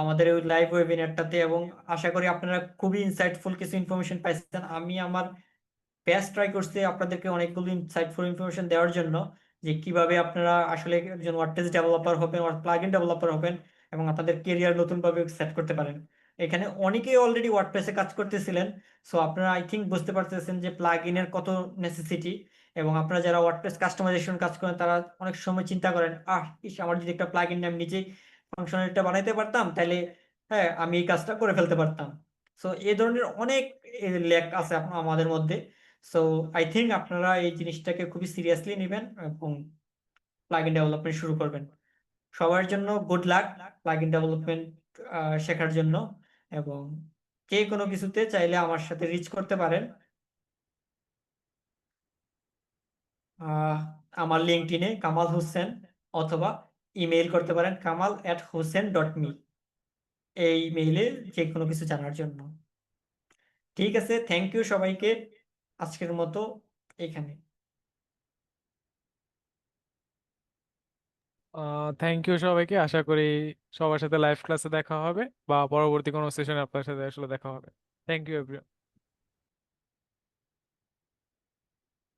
আমাদের ওই লাইভ ওয়েবিনারটাতে, এবং আশা করি আপনারা খুবই ইনসাইটফুল কিছু ইনফরমেশন পাইছেন। আমি আমার বেস্ট ট্রাই করছি আপনাদেরকে অনেকগুলো ইনসাইটফুল ইনফরমেশন দেওয়ার জন্য, যে কিভাবে আপনারা আসলে একজন ওয়ার্ডপ্রেস ডেভেলপার হবেন, প্লাগইন ডেভেলপার হবেন এবং আপনাদের কেরিয়ার নতুন ভাবে সেট করতে পারেন। এখানে অনেকেই অলরেডি ওয়ার্ডপ্রেসে কাজ করতেছিলেন, সো আপনারা আই থিঙ্ক বুঝতে পারতেছেন যে প্লাগইনের কত নেসেসিটি। এবং আপনারা যারা ওয়ার্ডপ্রেস কাস্টমাইজেশন কাজ করেন তারা অনেক সময় চিন্তা করেন, ইস আমার যদি একটা প্লাগইন আমি নিজেই ফাংশনালিটিটা বানাইতে পারতাম তাহলে হ্যাঁ আমি এই কাজটা করে ফেলতে পারতাম। সো এই ধরনের অনেক ল্যাক আছে আমাদের মধ্যে। সো আই থিঙ্ক আপনারা এই জিনিসটাকে খুবই সিরিয়াসলি নেবেন এবং প্লাগইন ডেভেলপমেন্ট শুরু করবেন। সবার জন্য গুড লাক প্লাগইন ডেভেলপমেন্ট শেখার জন্য। এবং যে কোনো কিছুতে চাইলে আমার সাথে রিচ করতে পারেন। আহ, আমার লিঙ্কডইনে কামাল হোসেন, অথবা ইমেইল করতে পারেন kamal@hosen.me, এই মেইলে যে কোনো কিছু জানার জন্য। ঠিক আছে, থ্যাংক ইউ সবাইকে, আজকের মতো এখানে। থ্যাংক ইউ সবাইকে, আশা করি সবার সাথে লাইভ ক্লাসে দেখা হবে বা পরবর্তী কোনো সেশনে আপনার সাথে আসলে দেখা হবে। Thank you everyone.